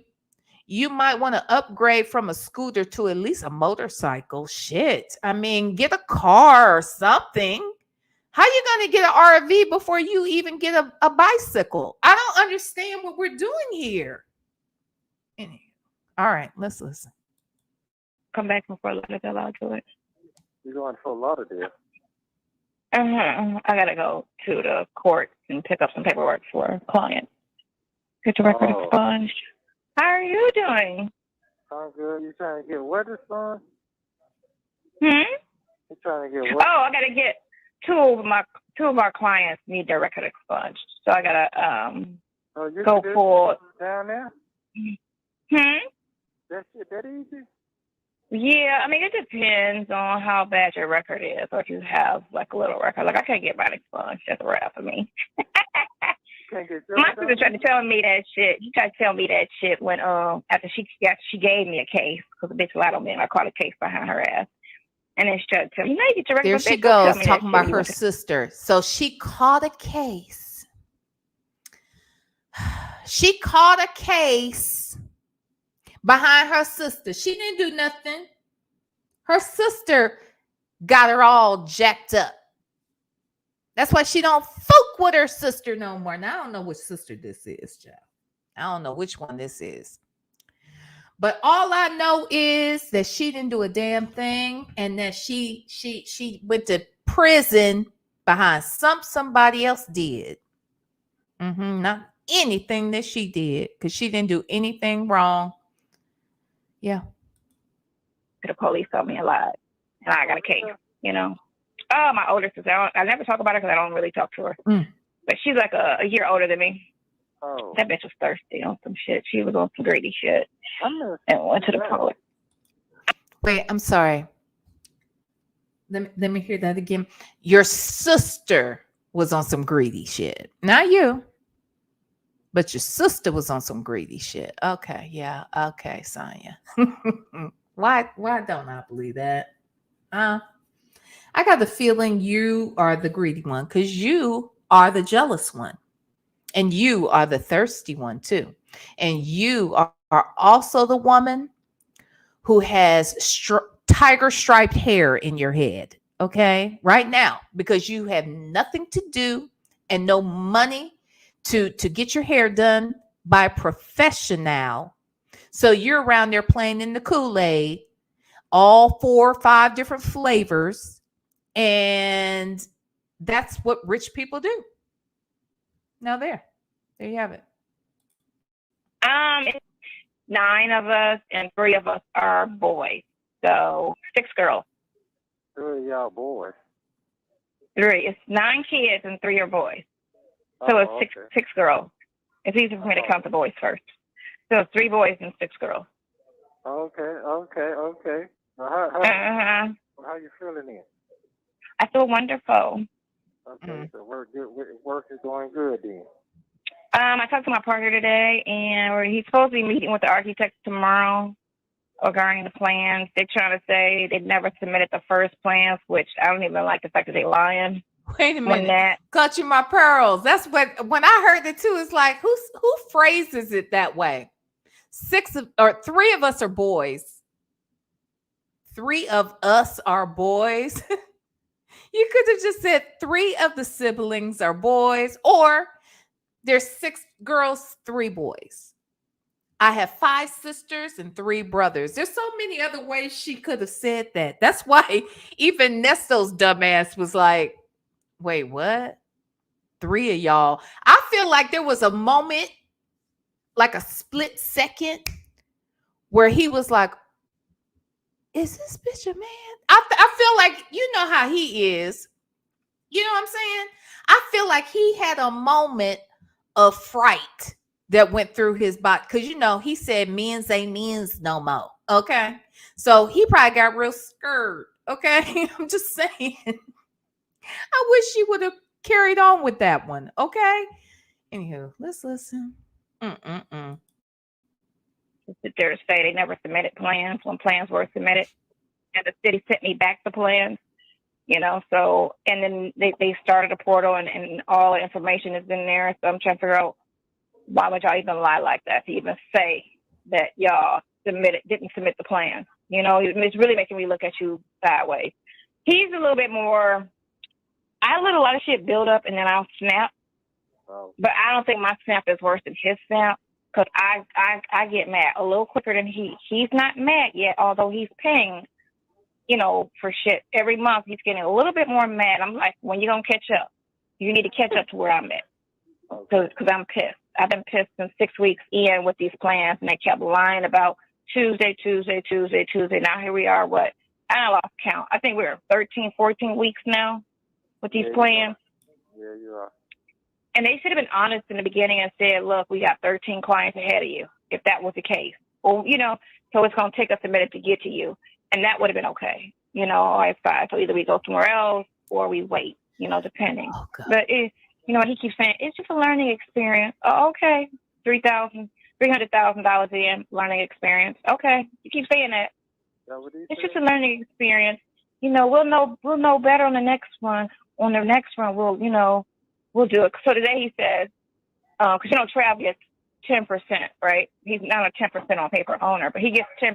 you might want to upgrade from a scooter to at least a motorcycle. Shit. I mean, get a car or something. How you going to get an RV before you even get a bicycle? I don't understand what we're doing here. Anyway, all right, let's listen. Come back before Lauderdale to it. You're going to Fort Lauderdale? I gotta go to the court and pick up some paperwork for a client. Get the record expunged. How are you doing? I'm good. You trying to get what expunged? You trying to get what? Oh, I gotta get two of our clients need their record expunged, so I gotta go for down there. That shit that easy? Yeah, I mean, it depends on how bad your record is, or if you have like a little record. Like, I can't get mine expunged. That's a wrap for me. My sister tried to tell me that shit. She tried to tell me that shit when after she gave me a case, because the bitch lied on me and I caught a case behind her ass. And then she tried to tell me, "No, you get your record." There she goes talking about her sister. So she caught a case. She caught a case behind her sister. She didn't do nothing. Her sister got her all jacked up. That's why she don't fuck with her sister no more. Now I don't know which sister this is, child. I don't know which one this is. But all I know is that she didn't do a damn thing, and that she went to prison behind somebody else did. Not anything that she did, because she didn't do anything wrong. Yeah. The police told me a lot, and I got a case, you know. Oh, my older sister. I never talk about her because I don't really talk to her. But she's like a year older than me. Oh. That bitch was thirsty on some shit. She was on some greedy shit and went to the police. Wait, I'm sorry. Let me hear that again. Your sister was on some greedy shit. Not you. But your sister was on some greedy shit. Okay, yeah. Okay, Sonya. Why don't I believe that? I got the feeling you are the greedy one, because you are the jealous one. And you are the thirsty one too. And you are also the woman who has tiger striped hair in your head. Okay, right now, because you have nothing to do and no money to get your hair done by a professional. So you're around there playing in the Kool-Aid, all 4 or 5 different flavors. And that's what rich people do. Now there you have it. It's 9 of us and 3 of us are boys. So 6 girls. 3 of y'all boys. 3. It's 9 kids and 3 are boys. So it's six girls. It's easy for me to count the boys first. So it's 3 boys and 6 girls. Okay. Now how you feeling then? I feel wonderful. Okay, so work is going good then. I talked to my partner today, and he's supposed to be meeting with the architects tomorrow regarding the plans. They're trying to say they've never submitted the first plans, which I don't even like the fact that they're lying. Wait a minute. Cut you my pearls. That's what, when I heard it too, it's like, who phrases it that way? three of us are boys. 3 of us are boys. You could have just said 3 of the siblings are boys, or there's 6 girls, 3 boys. I have 5 sisters and 3 brothers. There's so many other ways she could have said that. That's why even Nesto's dumbass was like, wait, what? 3 of y'all. I feel like there was a moment, like a split second, where he was like, is this bitch a man? I feel like, you know how he is. You know what I'm saying? I feel like he had a moment of fright that went through his body. Because, you know, he said men's ain't men's no more. Okay. So he probably got real scared. Okay. I'm just saying. I wish he would have carried on with that one. Okay. Anywho, let's listen. There to say they never submitted plans when plans were submitted, and the city sent me back the plans, you know. So, and then they started a portal, and all the information is in there. So I'm trying to figure out, why would y'all even lie like that to even say that y'all didn't submit the plan? You know, it's really making me look at you sideways. He's a little bit more. I let a lot of shit build up, and then I'll snap. Oh. But I don't think my snap is worse than his snap. Because I get mad a little quicker than he's not mad yet, although he's paying, you know, for shit every month. He's getting a little bit more mad. I'm like, when you gonna catch up? You need to catch up to where I'm at, because I'm pissed. I've been pissed since 6 weeks in with these plans, and they kept lying about Tuesday. Now here we are. What? I lost count. I think we're 13, 14 weeks now with these plans. Yeah, you are. And they should have been honest in the beginning and said, look, we got 13 clients ahead of you, if that was the case. Well, you know, so it's going to take us a minute to get to you. And that would have been okay. You know, all right, fine. So either we go somewhere else or we wait, you know, depending. Oh, but, you know, he keeps saying, it's just a learning experience. Oh, okay. $300,000 in learning experience. Okay. You keep saying that. It's just a learning experience. You know, we'll know better on the next one. On the next one, we'll do it. So today he says, because, you know, Trav gets 10%, right? He's not a 10% on paper owner, but he gets 10%.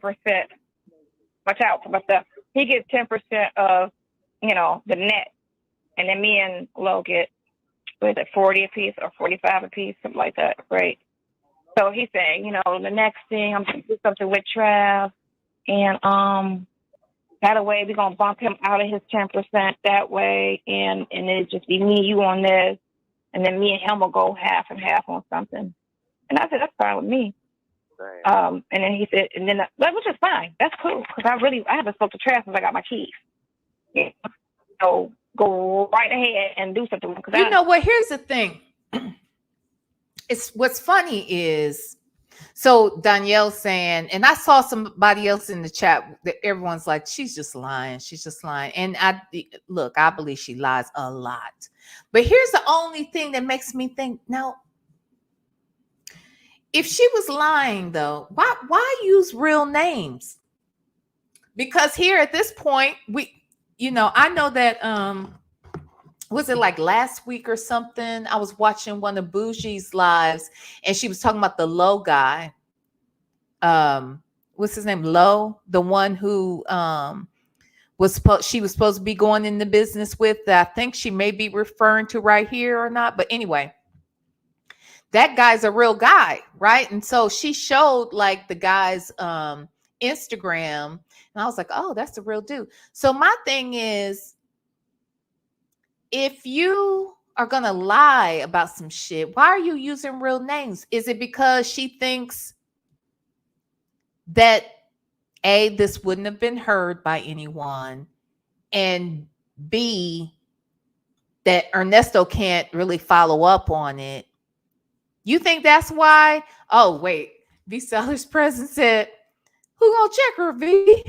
Watch out for my stuff. He gets 10% of, you know, the net. And then me and Lo get, what is it, 40 a piece or 45 a piece, something like that, right? So he's saying, you know, the next thing, I'm going to do something with Trav. And that way we're going to bump him out of his 10% that way. And it'll just be me and you on this. And then me and him will go half and half on something. And I said, that's fine with me. And then he said, and then, which is fine. That's cool. Because I haven't spoke to Trav since I got my keys. Yeah. So go right ahead and do something. You know what? Here's the thing. What's funny is, so Danielle saying, and I saw somebody else in the chat that everyone's like, she's just lying. She's just lying. And I believe she lies a lot. But here's the only thing that makes me think, now, if she was lying though, why use real names? Because here at this point, I know that, was it like last week or something? I was watching one of Bougie's lives and she was talking about the Low guy. What's his name? Low, the one who she was supposed to be going into business with, that I think she may be referring to right here or not. But anyway, that guy's a real guy, right? And so she showed like the guy's Instagram, and I was like, oh, that's the real dude. So my thing is, if you are going to lie about some shit, why are you using real names? Is it because she thinks that A, this wouldn't have been heard by anyone, and B, that Ernesto can't really follow up on it? You think that's why? Oh, wait. V Seller's present said, who gonna check her, V?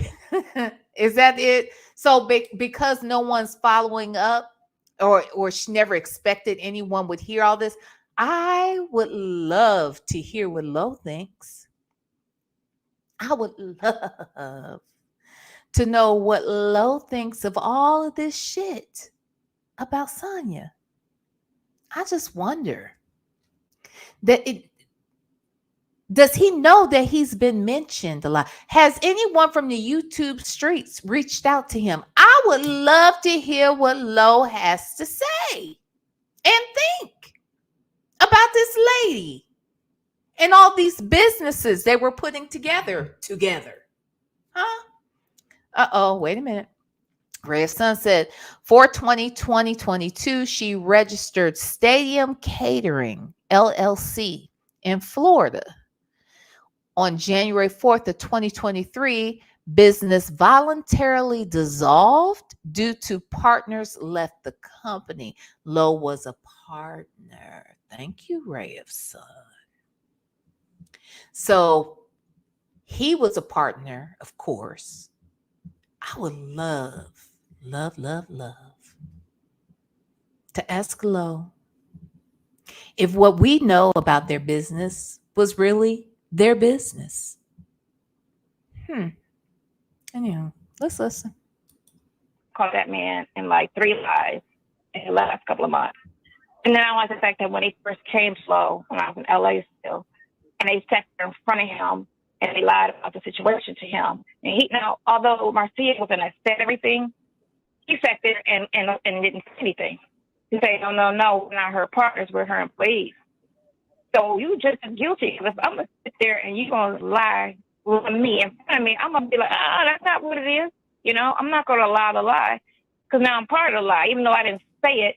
Is that it? So because no one's following up, or she never expected anyone would hear all this, I would love to hear what Lo thinks. I would love to know what Lo thinks of all of this shit about Sonya. I just wonder that Does he know that he's been mentioned a lot? Has anyone from the YouTube streets reached out to him? I would love to hear what Lo has to say and think about this lady and all these businesses they were putting together. Huh? Uh-oh, wait a minute. Ray of Sun said 4/20/2022, she registered Stadium Catering LLC in Florida. On January 4th of 2023, business voluntarily dissolved due to partners left the company. Lo was a partner. Thank you, Ray of Sun. So he was a partner, of course. I would love to ask Lo if what we know about their business was really their business. Anyhow, let's listen. Called that man in like 3 lies in the last couple of months. And then I like the fact that when he first came slow, when I was in LA still, and they sat there in front of him and they lied about the situation to him. And he, now, although Marcia was in there, said everything, he sat there and didn't say anything. He said, no, we're not her partners, we're her employees. So you just as guilty. If I'm going to sit there and you're going to lie with me in front of me, I'm going to be like, that's not what it is. You know, I'm not going to allow the lie because now I'm part of the lie. Even though I didn't say it,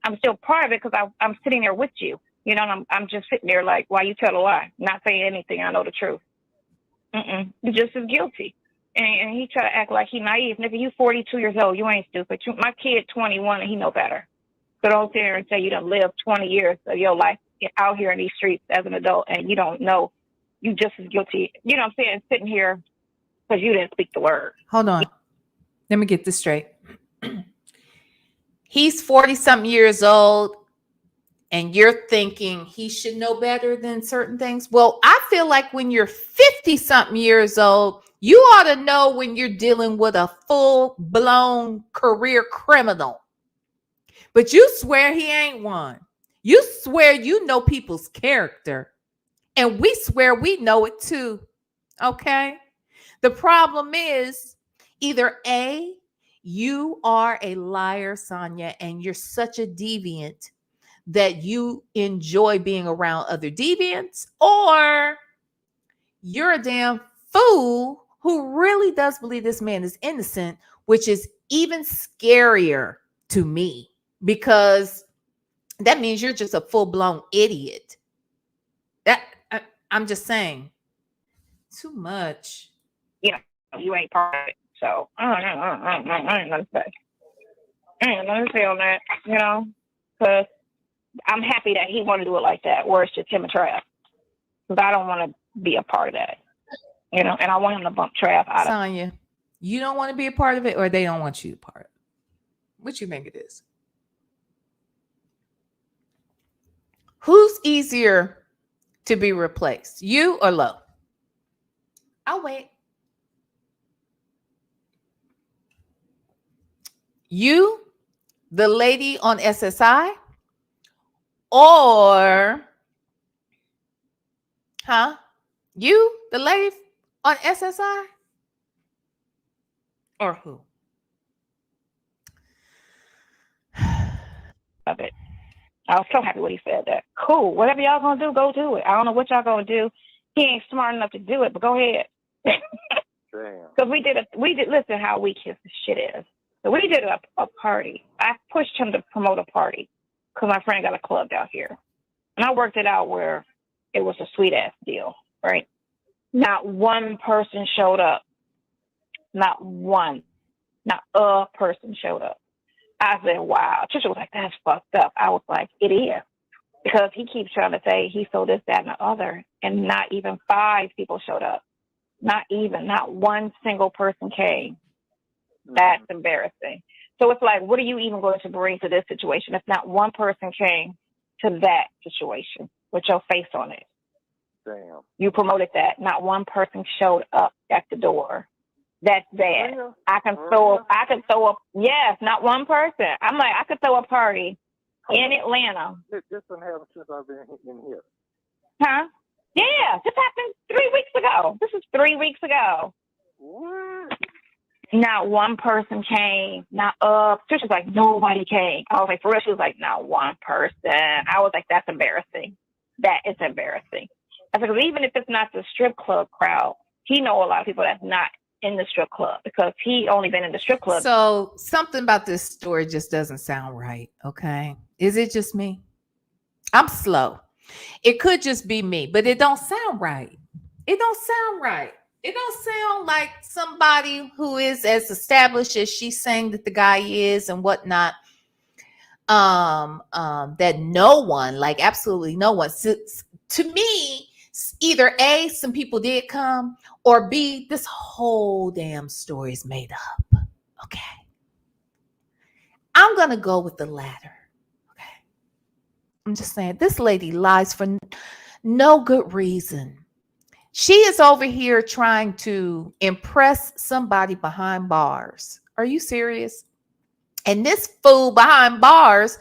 I'm still part of it because I'm sitting there with you. You know, and I'm just sitting there like, why you tell a lie? Not saying anything. I know the truth. You're just as guilty. And he try to act like he naive. Nigga, you 42 years old. You ain't stupid. My kid 21 and he know better. So don't sit here and say you done lived 20 years of your life out here in these streets as an adult and you don't know. You just as guilty. You know what I'm saying? Sitting here because you didn't speak the word. Hold on. Let me get this straight. He's 40-something years old and you're thinking he should know better than certain things. Well, I feel like when you're 50-something years old, you ought to know when you're dealing with a full-blown career criminal. But you swear he ain't one. You swear you know people's character. And we swear we know it too. Okay? The problem is either A, you are a liar, Sonya, and you're such a deviant that you enjoy being around other deviants, or you're a damn fool who really does believe this man is innocent, which is even scarier to me because that means you're just a full-blown idiot. I'm just saying, too much. You know, you ain't part of it. So I ain't gonna say. I ain't gonna say on that, you know, because I'm happy that he want to do it like that, where it's just him and Trav. Because I don't want to be a part of that, you know, and I want him to bump Trav out of it. Sonya, you don't want to be a part of it, or they don't want you a part of it? What you think it is? Who's easier to be replaced, you or Lo? I'll wait. You, the lady on SSI, or you, the lady on SSI, or who? Of it. I was so happy when he said that. Cool. Whatever y'all gonna do, go do it. I don't know what y'all gonna do. He ain't smart enough to do it, but go ahead. Because we did. Listen, how weak his shit is. So we did a party. I pushed him to promote a party because my friend got a club out here, and I worked it out where it was a sweet ass deal, right? Not one person showed up. Not one. Not a person showed up. I said, wow. Trisha was like, that's fucked up. I was like, it is. Because he keeps trying to say he sold this, that, and the other. And not even 5 people showed up. Not one single person came. That's embarrassing. So it's like, what are you even going to bring to this situation if not one person came to that situation with your face on it? Damn. You promoted that. Not one person showed up at the door. That's bad. Yeah. I can throw up. Yes, not one person. I'm like, I could throw a party in Atlanta. This one happened since I've been in here. Huh? Yeah, this happened 3 weeks ago. This is 3 weeks ago. What? Not one person came. She was like, nobody came. I was like, for real? She was like, not one person. I was like, that's embarrassing. That is embarrassing. I said, 'cause even if it's not the strip club crowd, he know a lot of people that's not in the strip club because he only been in the strip club. So something about this story just doesn't sound right. Okay. Is it just me? I'm slow. It could just be me, but it don't sound right. It don't sound right. It don't sound like somebody who is as established as she's saying that the guy is and whatnot. That no one, like absolutely no one. So, to me, either A, some people did come, or B, this whole damn story is made up. Okay. I'm gonna go with the latter. Okay. I'm just saying this lady lies for no good reason. She is over here trying to impress somebody behind bars. Are you serious? And this fool behind bars,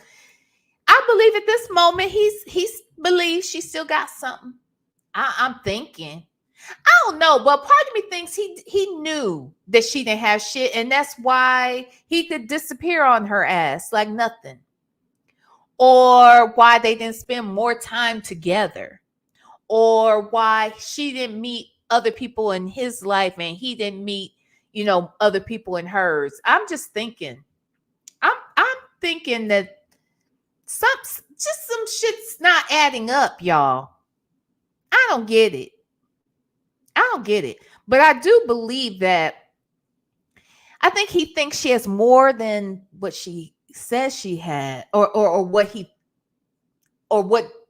I believe at this moment he's believes she still got something. I'm thinking. I don't know. Well, part of me thinks he knew that she didn't have shit, and that's why he could disappear on her ass like nothing. Or why they didn't spend more time together. Or why she didn't meet other people in his life and he didn't meet, other people in hers. I'm just thinking. I'm thinking that some shit's not adding up, y'all. I don't get it. But I do believe that I think he thinks she has more than what she says she had, or what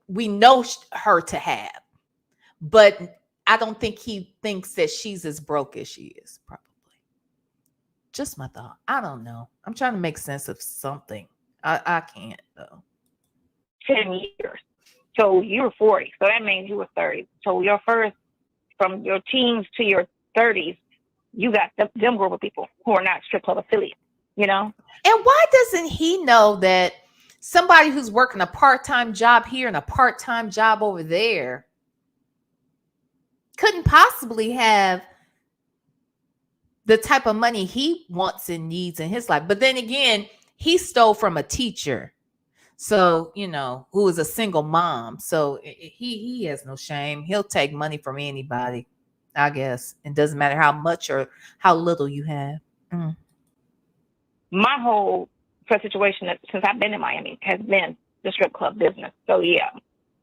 we know her to have. But I don't think he thinks that she's as broke as she is, probably. Just my thought. I don't know. I'm trying to make sense of something. I can't, though. 10 years. So you were 40. So that means you were 30. So your first, from your teens to your 30s, you got them group of people who are not strip club affiliates, And why doesn't he know that somebody who's working a part-time job here and a part-time job over there couldn't possibly have the type of money he wants and needs in his life? But then again, he stole from a teacher. So, who is a single mom. So he has no shame. He'll take money from anybody, I guess. It doesn't matter how much or how little you have. My whole situation since I've been in Miami has been the strip club business. So yeah,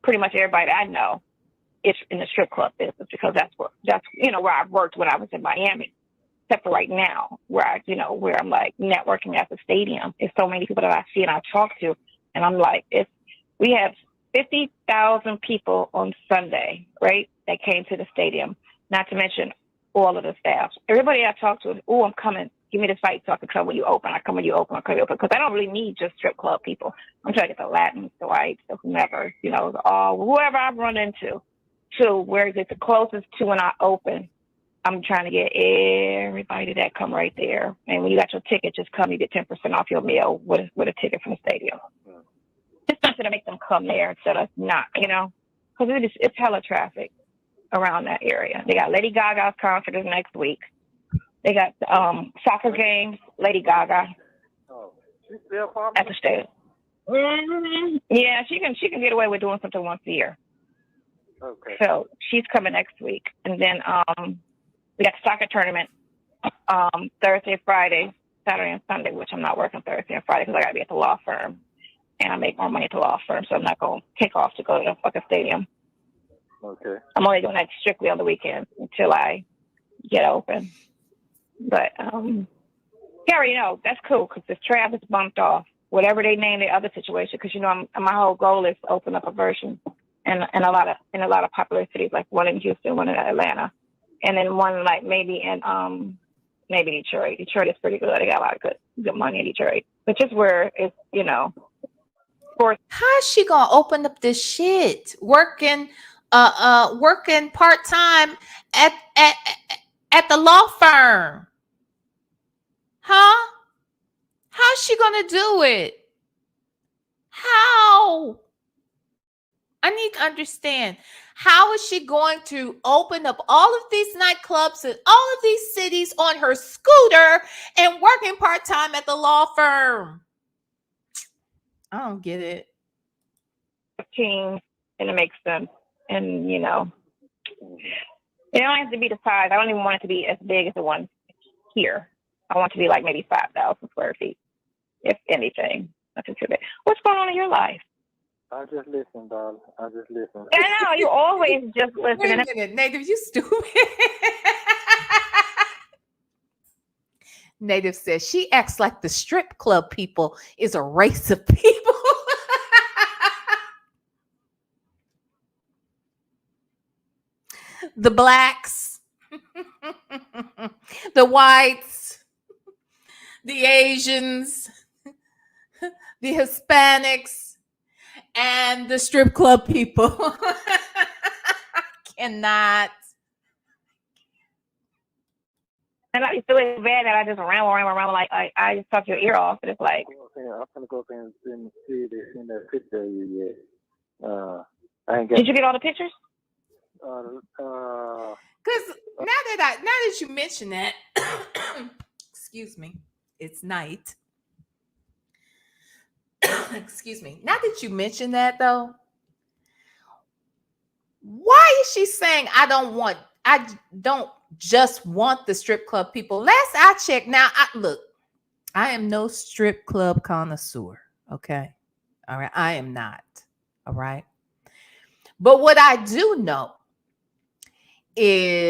pretty much everybody I know is in the strip club business because that's where I've worked when I was in Miami. Except for right now, where I'm like networking at the stadium. It's so many people that I see and I talk to. And I'm like, we have 50,000 people on Sunday, right, that came to the stadium, not to mention all of the staff. Everybody I talk to is, oh, I'm coming. Give me the site so I can come when you open. I come when you open. Because I don't really need just strip club people. I'm trying to get the Latins, the whites, the whomever, whoever I've run into to where it's the closest to when I open. I'm trying to get everybody that come right there. And when you got your ticket, just come. You get 10% off your meal with a ticket from the stadium. Just something to make them come there instead of not, because it's hella traffic around that area. They got Lady Gaga's concert is next week. They got soccer games, Lady Gaga at the stadium. Mm-hmm. Yeah, she can get away with doing something once a year. Okay. So she's coming next week, and then we got the soccer tournament Thursday, Friday, Saturday, and Sunday, which I'm not working Thursday and Friday because I got to be at the law firm. And I make more money at the law firm, so I'm not going to take off to go to the fucking stadium. Okay. I'm only doing that strictly on the weekends until I get open. But, Gary, that's cool because if Travis bumped off, whatever they name the other situation, because, my whole goal is to open up a version in a lot of popular cities, like one in Houston, one in Atlanta, and then one like maybe in maybe Detroit. Detroit is pretty good. They got a lot of good money in Detroit, but just where it's, How is she gonna open up this shit? Working part-time at the law firm. Huh? How's she gonna do it? How? I need to understand, how is she going to open up all of these nightclubs in all of these cities on her scooter and working part-time at the law firm? I don't get it. Team, and it makes sense. And, you know, it don't have to be the size. I don't even want it to be as big as the one here. I want it to be like maybe 5,000 square feet, if anything. Nothing too big. What's going on in your life? I just listen, darling. I just listen. I know, you always just listen. Wait a minute, Native, you stupid. Native says she acts like the strip club people is a race of people. The blacks, the whites, the Asians, the Hispanics, and the strip club people. Cannot. And I feel really bad that I just ramble like I just talked your ear off. And it's like, I'm gonna go up and see in that picture you yet. I ain't got. Did you get all the pictures? Because now that you mention that, excuse me, it's night. Excuse me. Now that you mention that, though, why is she saying I don't just want the strip club people? Last I checked, now look, I am no strip club connoisseur. Okay, all right, I am not. All right, but what I do know is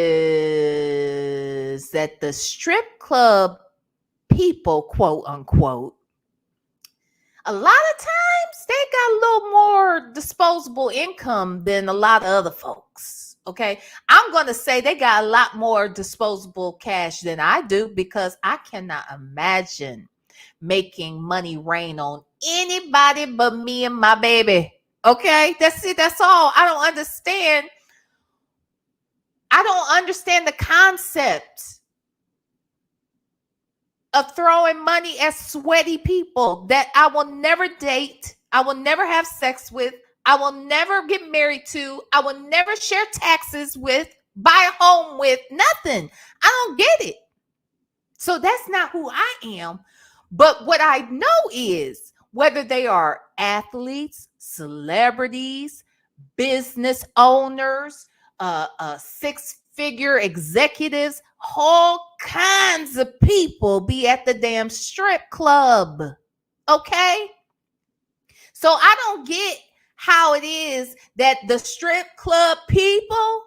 that the strip club people, quote unquote, a lot of times they got a little more disposable income than a lot of other folks. Okay, I'm going to say they got a lot more disposable cash than I do, because I cannot imagine making money rain on anybody but me and my baby. Okay, that's it. That's all. I don't understand the concept of throwing money at sweaty people that I will never date, I will never have sex with, I will never get married to, I will never share taxes with, buy a home with, nothing. I don't get it. So that's not who I am. But what I know is, whether they are athletes, celebrities, business owners, six-figure executives, all kinds of people be at the damn strip club. Okay? So I don't get how it is that the strip club people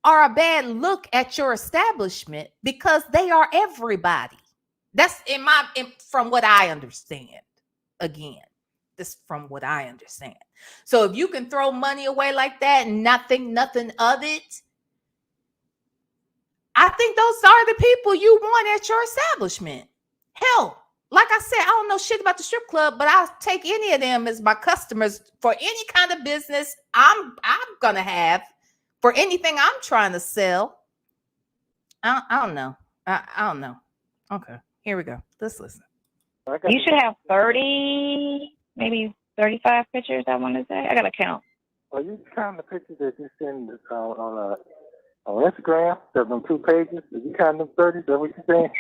are a bad look at your establishment, because they are everybody. That's from what I understand. Again, this from what I understand. So if you can throw money away like that and not think nothing of it, I think those are the people you want at your establishment. Hell, like I said, I don't know shit about the strip club, but I'll take any of them as my customers for any kind of business I'm gonna have, for anything I'm trying to sell. I don't know. I don't know. Okay, here we go. Let's listen. You should have 30, maybe 35 pictures, I want to say. I got to count. Are you counting the pictures that you send on Instagram, them 2 pages? Are you counting them 30? Is that what you're saying?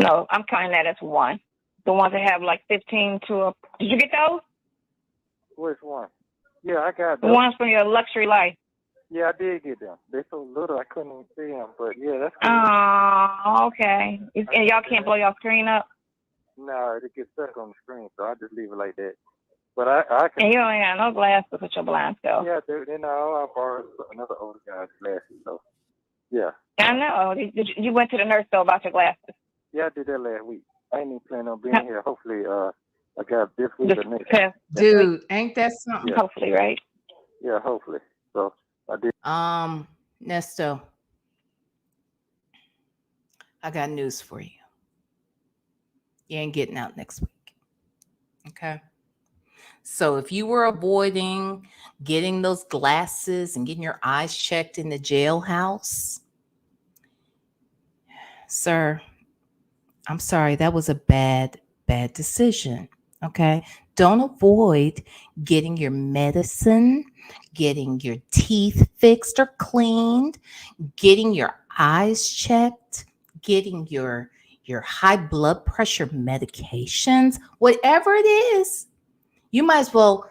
No, I'm counting that as one. The ones that have like 15 to a... Did you get those? Which one? Yeah, I got The those. ones from your luxury life. Yeah, I did get them. They're so little I couldn't even see them. But yeah, that's cool. Oh, okay. And y'all can't blow your screen up? No, it gets stuck on the screen, so I just leave it like that. But I can. And you don't have no glasses with your blind self. Yeah, you know, I borrowed another older guy's glasses, so yeah. I know. You went to the nurse store about your glasses. Yeah, I did that last week. I ain't even planning on being here. Hopefully, I got this week or next. Dude, ain't that something? Yeah. Hopefully, right? Yeah, hopefully. So I did. Nesto, I got news for you. You ain't getting out next week. Okay. So if you were avoiding getting those glasses and getting your eyes checked in the jailhouse, sir, I'm sorry, that was a bad decision. Okay. don't avoid getting your medicine, getting your teeth fixed or cleaned, getting your eyes checked, getting your high blood pressure medications, whatever it is, you might as well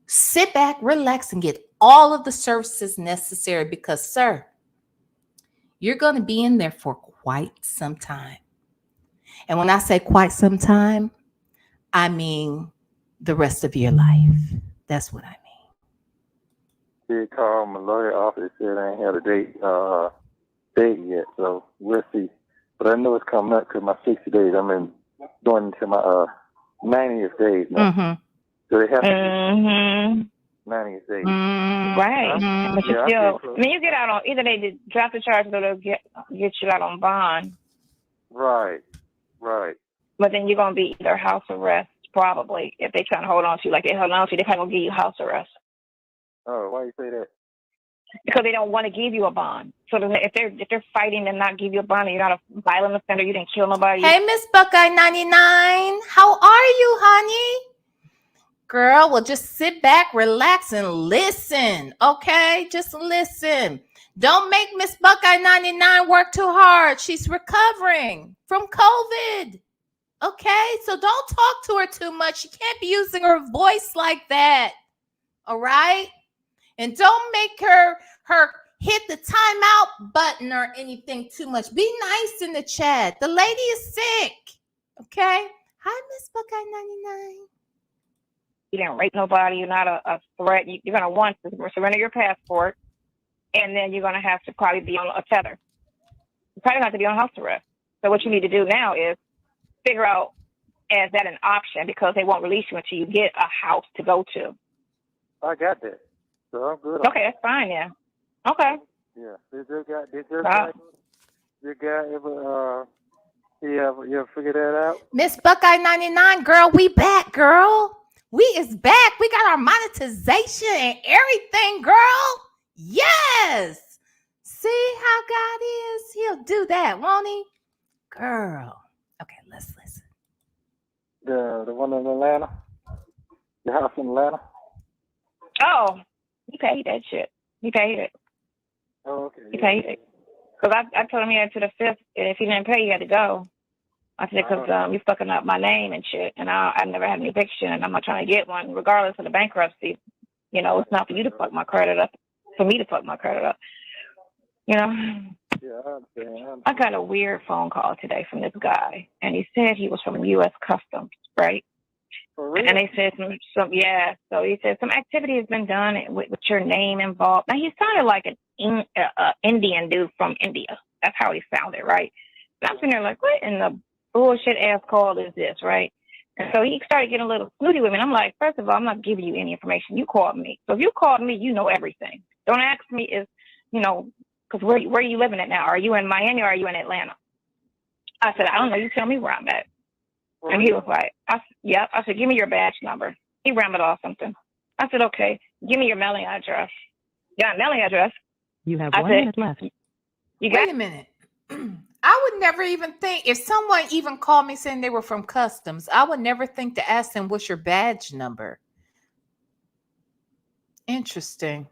sit back, relax, and get all of the services necessary because, sir, you're going to be in there for quite some time. And when I say quite some time, I mean the rest of your life. That's what I mean. He called my lawyer office, said I ain't had a date yet, so we'll see. But I know it's coming up because my 60 days, I'm going into my 90th days now. Mm-hmm. So they have to 90th days. Right. Mm-hmm. But you still, I mean, you get out on, either they drop the charges or they'll get you out on bond. Right. But then you're going to be either house arrest, probably, if they trying to hold on to you like they held on to you, they probably going to give you house arrest. Oh, why you say that? Because they don't want to give you a bond. So if they're fighting and not give you a bond, and you're not a violent offender, you didn't kill nobody. Hey, Miss Buckeye 99, how are you, honey? Girl, well, just sit back, relax, and listen, okay? Just listen. Don't make Miss Buckeye 99 work too hard. She's recovering from COVID, okay? So don't talk to her too much. She can't be using her voice like that, all right? And don't make her hit the timeout button or anything too much. Be nice in the chat. The lady is sick, okay? Hi, Miss Buckeye 99. You didn't rape nobody. You're not a threat. You're going to want to surrender your passport, and then you're going to have to probably be on a tether. You probably have to be on house arrest. So what you need to do now is figure out, is that an option? Because they won't release you until you get a house to go to. I got that. So I'm good. Okay, that's fine, yeah. Okay. Yeah. Did your guy ever you ever figure that out? Miss Buckeye 99, girl, we back, girl. We is back. We got our monetization and everything, girl. Yes. See how God is? He'll do that, won't he? Girl. Okay, let's listen. The one in Atlanta? The house in Atlanta? Oh, he paid that shit. He paid it. Oh, okay. He paid it. Because I told him he had to the 5th, and if he didn't pay, he had to go. I said, because you're fucking up my name and shit, and I never had an eviction, and I'm not trying to get one, regardless of the bankruptcy. You know, it's not for you to fuck my credit up, for me to fuck my credit up. You know? Yeah, I understand. I got a weird phone call today from this guy, and he said he was from U.S. Customs, right? For real? And they said some so he said some activity has been done with your name involved. Now, he sounded like an Indian dude from India. That's how he sounded, right? And I'm sitting there like, what in the bullshit ass call is this, right? And so he started getting a little snooty with me. And I'm like, first of all, I'm not giving you any information. You called me. So if you called me, you know everything. Don't ask me because where are you living at now? Are you in Miami or are you in Atlanta? I said, I don't know. You tell me where I'm at. And he was like, I said, give me your badge number. He rambled off something. I said, okay, give me your mailing address. You got a mailing address? You have 1 minute left. Wait a minute. I would never even think, if someone even called me saying they were from Customs, I would never think to ask them, what's your badge number? Interesting.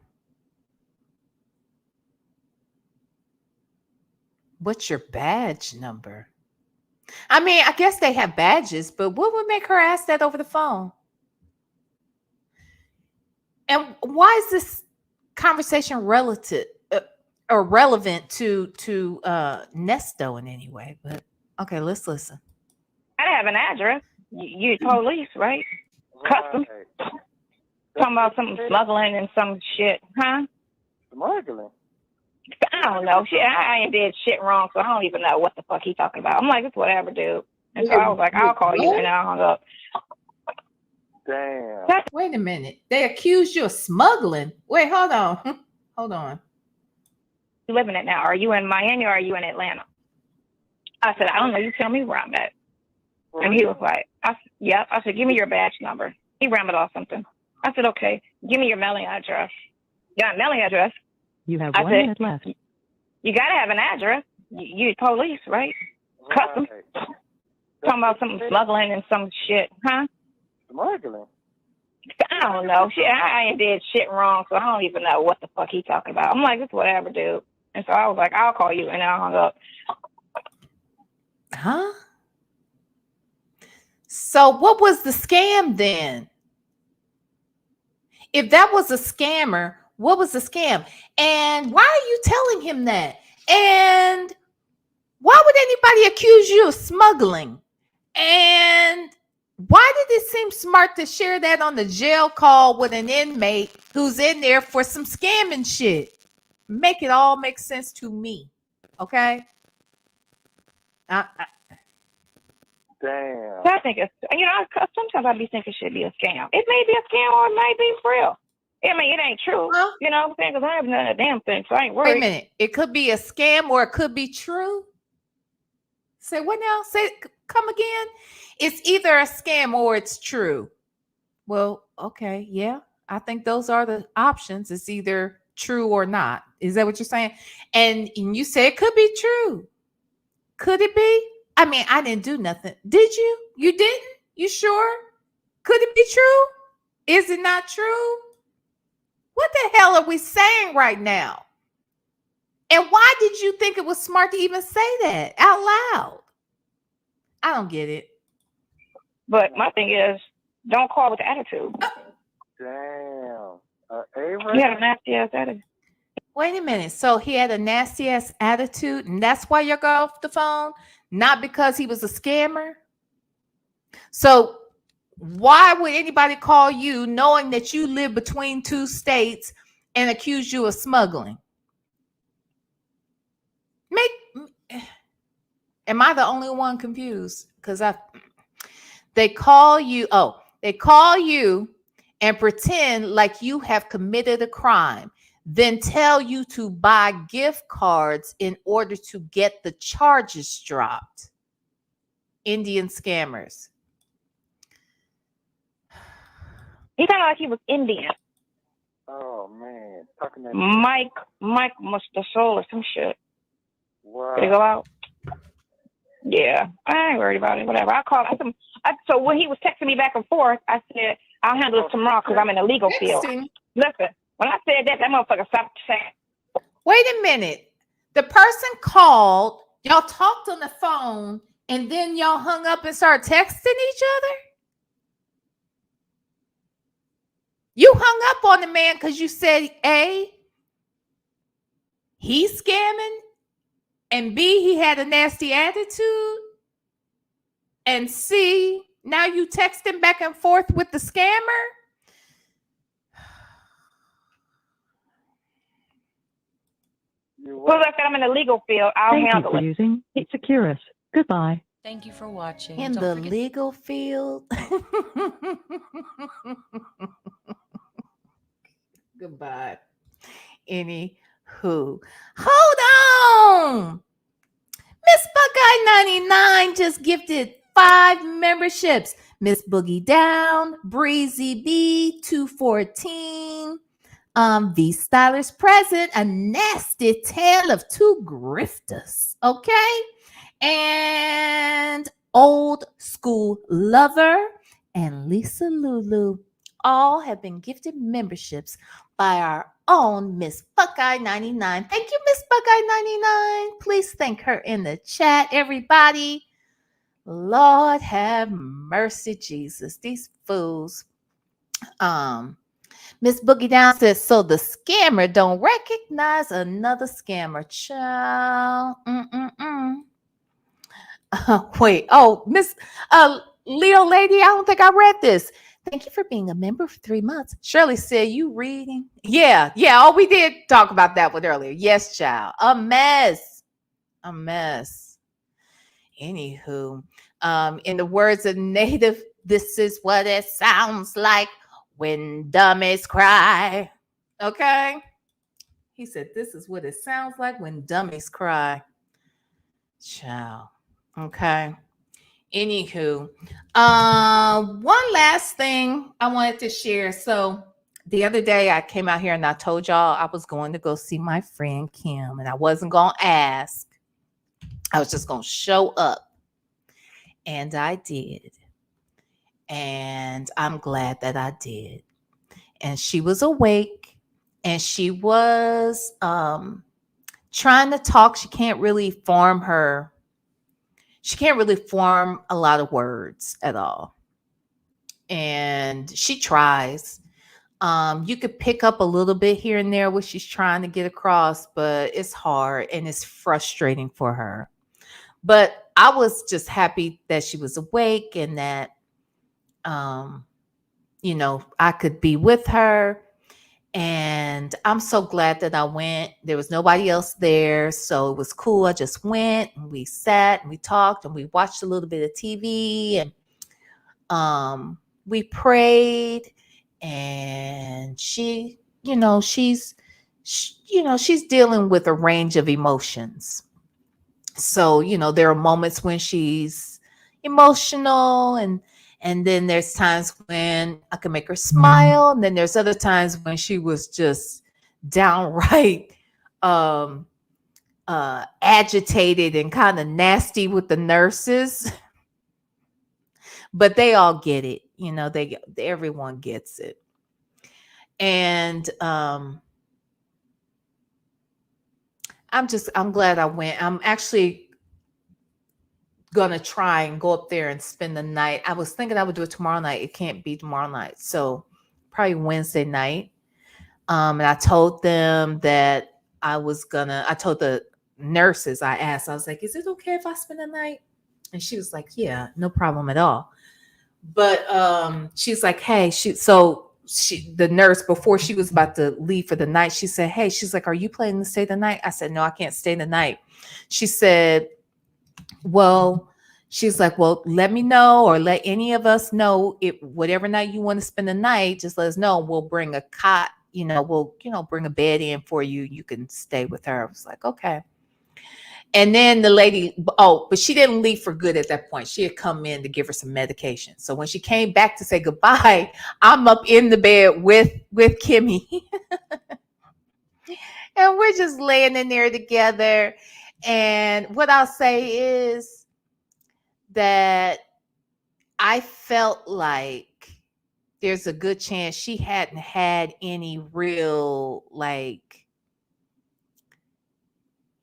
What's your badge number? I mean, I guess they have badges, but what would make her ask that over the phone? And why is this conversation relevant to Nesto in any way? But okay, let's listen. I have an address. You police, right? Customs. Talking about some smuggling and some shit, huh? Smuggling? I don't know. Shit, I ain't did shit wrong, so I don't even know what the fuck he talking about. I'm like, it's whatever, dude. And so I was like, I'll call you, and I hung up. Damn. Wait a minute. They accused you of smuggling. Wait, hold on. Hold on. You living it now? Are you in Miami or are you in Atlanta? I said, I don't know. You tell me where I'm at. And he was like, I said, give me your badge number. He rambled off something. I said, okay, give me your mailing address. You got a mailing address? You have 1 minute left. You got to have an address. You police, right? Customs. Talking about some smuggling and some shit, huh? Smuggling? I don't know. I ain't did shit wrong, so I don't even know what the fuck he talking about. I'm like, it's whatever, dude. And so I was like, I'll call you, and I hung up. Huh? So what was the scam then? If that was a scammer, what was the scam? And why are you telling him that? And why would anybody accuse you of smuggling? And why did it seem smart to share that on the jail call with an inmate who's in there for some scamming shit? Make it all make sense to me. Okay? Damn. I think it's, sometimes I be thinking it should be a scam. It may be a scam or it might be for real. I mean, it ain't true. Huh? You know what I'm saying? Because I haven't done a damn thing, so I ain't worried. Wait a minute. It could be a scam or it could be true. Say what now? Say, come again. It's either a scam or it's true. Well, okay. Yeah. I think those are the options. It's either true or not. Is that what you're saying? And you say it could be true. Could it be? I mean, I didn't do nothing. Did you? You didn't? You sure? Could it be true? Is it not true? What the hell are we saying right now? And why did you think it was smart to even say that out loud? I don't get it. But my thing is, don't call with attitude. Damn. You had a nasty ass attitude. Wait a minute. So he had a nasty ass attitude, and that's why you got off the phone? Not because he was a scammer? So why would anybody call you knowing that you live between two states and accuse you of smuggling? Am I the only one confused? Because they call you and pretend like you have committed a crime, then tell you to buy gift cards in order to get the charges dropped. Indian scammers. He sounded like he was Indian. Oh man, talking that Mike must have sold or some shit. Wow. Did he go out? Yeah, I ain't worried about it. Whatever. I called. So when he was texting me back and forth, I said I'll handle it tomorrow because I'm in the legal field. Listen, when I said that motherfucker stopped saying. Wait a minute. The person called. Y'all talked on the phone, and then y'all hung up and started texting each other. You hung up on the man because you said A, he's scamming, and B, he had a nasty attitude, and C, now you texting back and forth with the scammer? Well, I said I'm in the legal field. I'll handle it. Using it's Securus. Goodbye. Thank you for watching. In Don't the forget- legal field? Goodbye. Anywho, hold on. Miss Buckeye 99 just gifted 5 memberships. Miss Boogie Down, Breezy B 214, V Stylers Present, a nasty tale of 2 grifters. Okay, and Old School Lover and Lisa Lulu all have been gifted memberships by our own Miss Buckeye 99. Thank you, Miss Buckeye 99. Please thank her in the chat, everybody. Lord have mercy, Jesus. These fools. Miss Boogie Down says, so the scammer don't recognize another scammer. Child. Wait. Oh, Miss Leo lady, I don't think I read this. Thank you for being a member for 3 months. Shirley said, you reading? Yeah. Oh, we did talk about that one earlier. Yes, child. A mess. Anywho, in the words of Native, this is what it sounds like when dummies cry. Okay? He said, this is what it sounds like when dummies cry. Child. Okay. Anywho, one last thing I wanted to share. So the other day I came out here and I told y'all I was going to go see my friend Kim, and I wasn't going to ask. I was just going to show up. And I did. And And I'm glad that I did. And she was awake and she was trying to talk. She can't really form a lot of words at all. And she tries. You could pick up a little bit here and there what she's trying to get across, but it's hard and it's frustrating for her. But I was just happy that she was awake and that, I could be with her. And I'm so glad that I went. There was nobody else there, so it was cool. I just went and we sat and we talked and we watched a little bit of TV and we prayed. And she's dealing with a range of emotions. So, there are moments when she's emotional and then there's times when I can make her smile. And then there's other times when she was just downright agitated and kind of nasty with the nurses. But they all get it. Everyone gets it. And I'm glad I went. I'm actually gonna try and go up there and spend the night. I was thinking I would do it tomorrow night. It can't be tomorrow night, so probably Wednesday night. And I told them that I told the nurses, I was like, is it okay if I spend the night? And she was like, yeah, no problem at all. But she's like, hey, the nurse, before she was about to leave for the night, she said, hey, she's like, are you planning to stay the night? I said, no, I can't stay the night. She said, well, let me know, or let any of us know, whatever night you want to spend the night, just let us know. We'll bring a cot, we'll bring a bed in for you. You can stay with her. I was like, okay. And then the lady, but she didn't leave for good at that point. She had come in to give her some medication. So when she came back to say goodbye, I'm up in the bed with Kimmy. And we're just laying in there together. And what I'll say is that I felt like there's a good chance she hadn't had any real,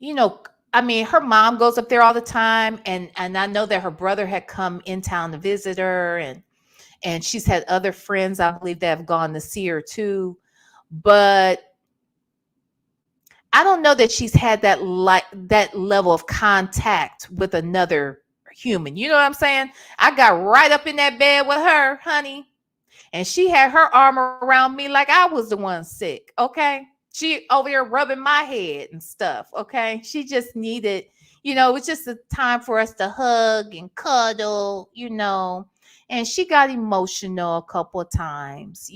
her mom goes up there all the time. And I know that her brother had come in town to visit her. And she's had other friends, I believe, that have gone to see her too. But I don't know that she's had that level of contact with another human. You know what I'm saying? I got right up in that bed with her, honey. And she had her arm around me like I was the one sick. Okay. She over there rubbing my head and stuff. Okay. She just needed, it was just a time for us to hug and cuddle, and she got emotional a couple of times,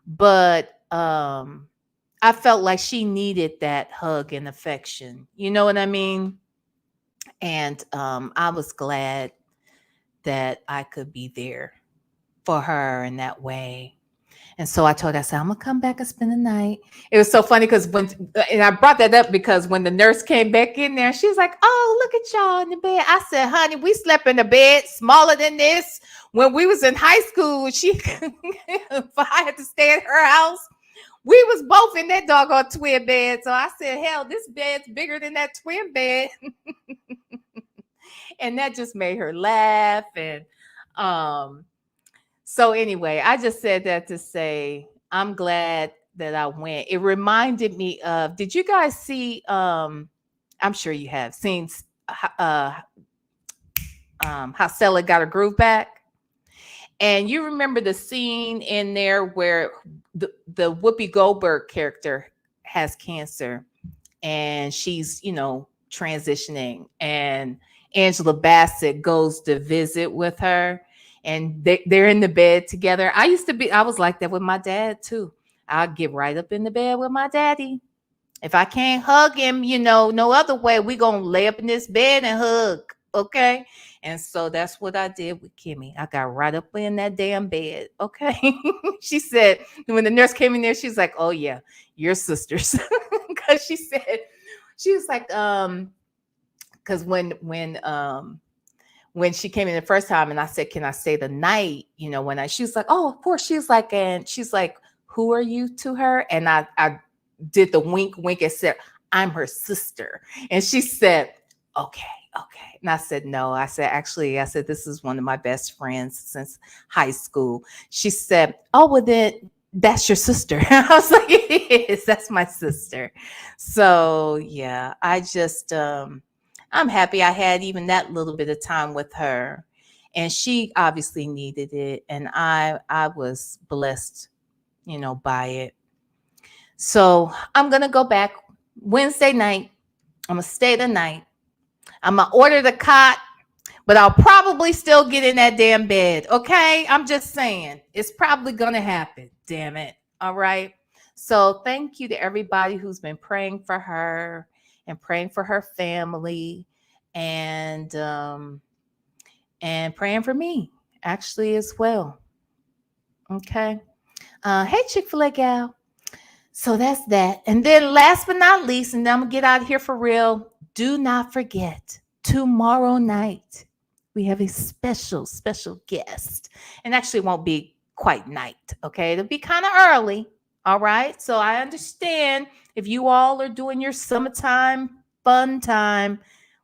but, I felt like she needed that hug and affection. You know what I mean? And I was glad that I could be there for her in that way. And so I told her, I said, I'm going to come back and spend the night. It was so funny because and I brought that up because when the nurse came back in there, she was like, oh, look at y'all in the bed. I said, honey, we slept in a bed smaller than this when we was in high school. If I had to stay at her house, we was both in that doggone twin bed. So I said, hell, this bed's bigger than that twin bed. And that just made her laugh. And so anyway, I just said that to say, I'm glad that I went. It reminded me of, did you guys see, I'm sure you have seen how Stella got her groove back? And you remember the scene in there where the Whoopi Goldberg character has cancer and she's, transitioning, and Angela Bassett goes to visit with her and they're in the bed together. I was like that with my dad too. I'll get right up in the bed with my daddy. If I can't hug him, no other way, we going to lay up in this bed and hug. Okay. And so that's what I did with Kimmy. I got right up in that damn bed. Okay. She said, when the nurse came in there, she's like, oh yeah, your sisters. Cause she was like, cause when when she came in the first time, and I said, "Can I stay the night?" You know, she was like, "Oh, of course." She's like, "Who are you?" to her, and I did the wink and said, "I'm her sister," and she said, "Okay." And I said, "No." I said, "This is one of my best friends since high school." She said, "Oh, well then that's your sister." I was like, "It is. That's my sister." So yeah, I just I'm happy I had even that little bit of time with her, and she obviously needed it, and I was blessed, by it. So I'm gonna go back Wednesday night. I'm gonna stay the night. I'm gonna order the cot, but I'll probably still get in that damn bed. Okay, I'm just saying it's probably gonna happen. Damn it. All right. So thank you to everybody who's been praying for her and praying for her family, and praying for me actually as well. Okay. Hey, Chick-fil-A gal. So that's that. And then last but not least, and then I'm gonna get out of here for real. Do not forget, tomorrow night we have a special guest. And actually it won't be quite night. Okay. It'll be kind of early. All right. So I understand if you all are doing your summertime fun time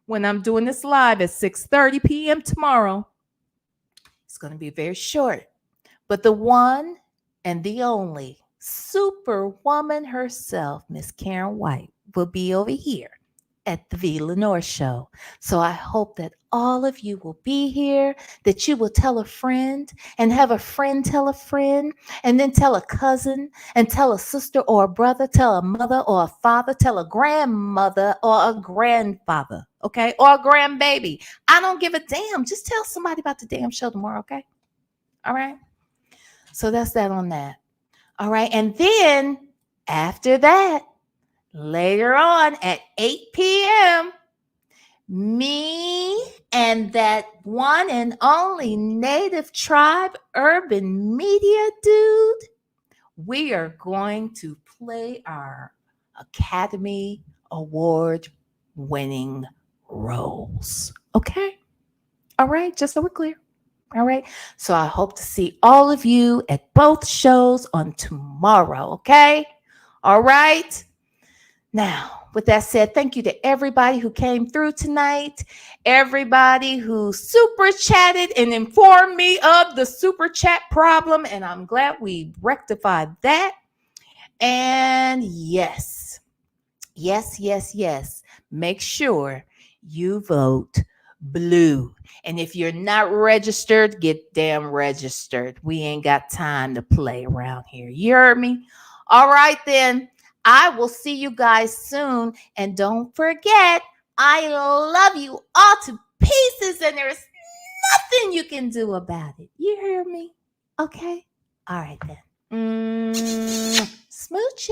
when I'm doing this live at 6:30 p.m. tomorrow. It's going to be very short. But the one and the only superwoman herself, Miss Karen White, will be over here at the VLenore show. So I hope that all of you will be here, that you will tell a friend and have a friend tell a friend, and then tell a cousin and tell a sister or a brother, tell a mother or a father, tell a grandmother or a grandfather, okay? Or a grandbaby. I don't give a damn. Just tell somebody about the damn show tomorrow, okay? All right? So that's that on that. All right. And then after that, later on at 8 p.m., me and that one and only Native Tribe Urban Media dude, we are going to play our Academy Award winning roles. Okay? All right. Just so we're clear. All right. So I hope to see all of you at both shows on tomorrow. Okay. All right. Now, with that said, thank you to everybody who came through tonight. Everybody who super chatted and informed me of the super chat problem. And I'm glad we rectified that. And yes. Make sure you vote blue. And if you're not registered, get damn registered. We ain't got time to play around here. You heard me? All right, then. I will see you guys soon. And don't forget, I love you all to pieces, and there's nothing you can do about it. You hear me? Okay? All right, then. Smooches.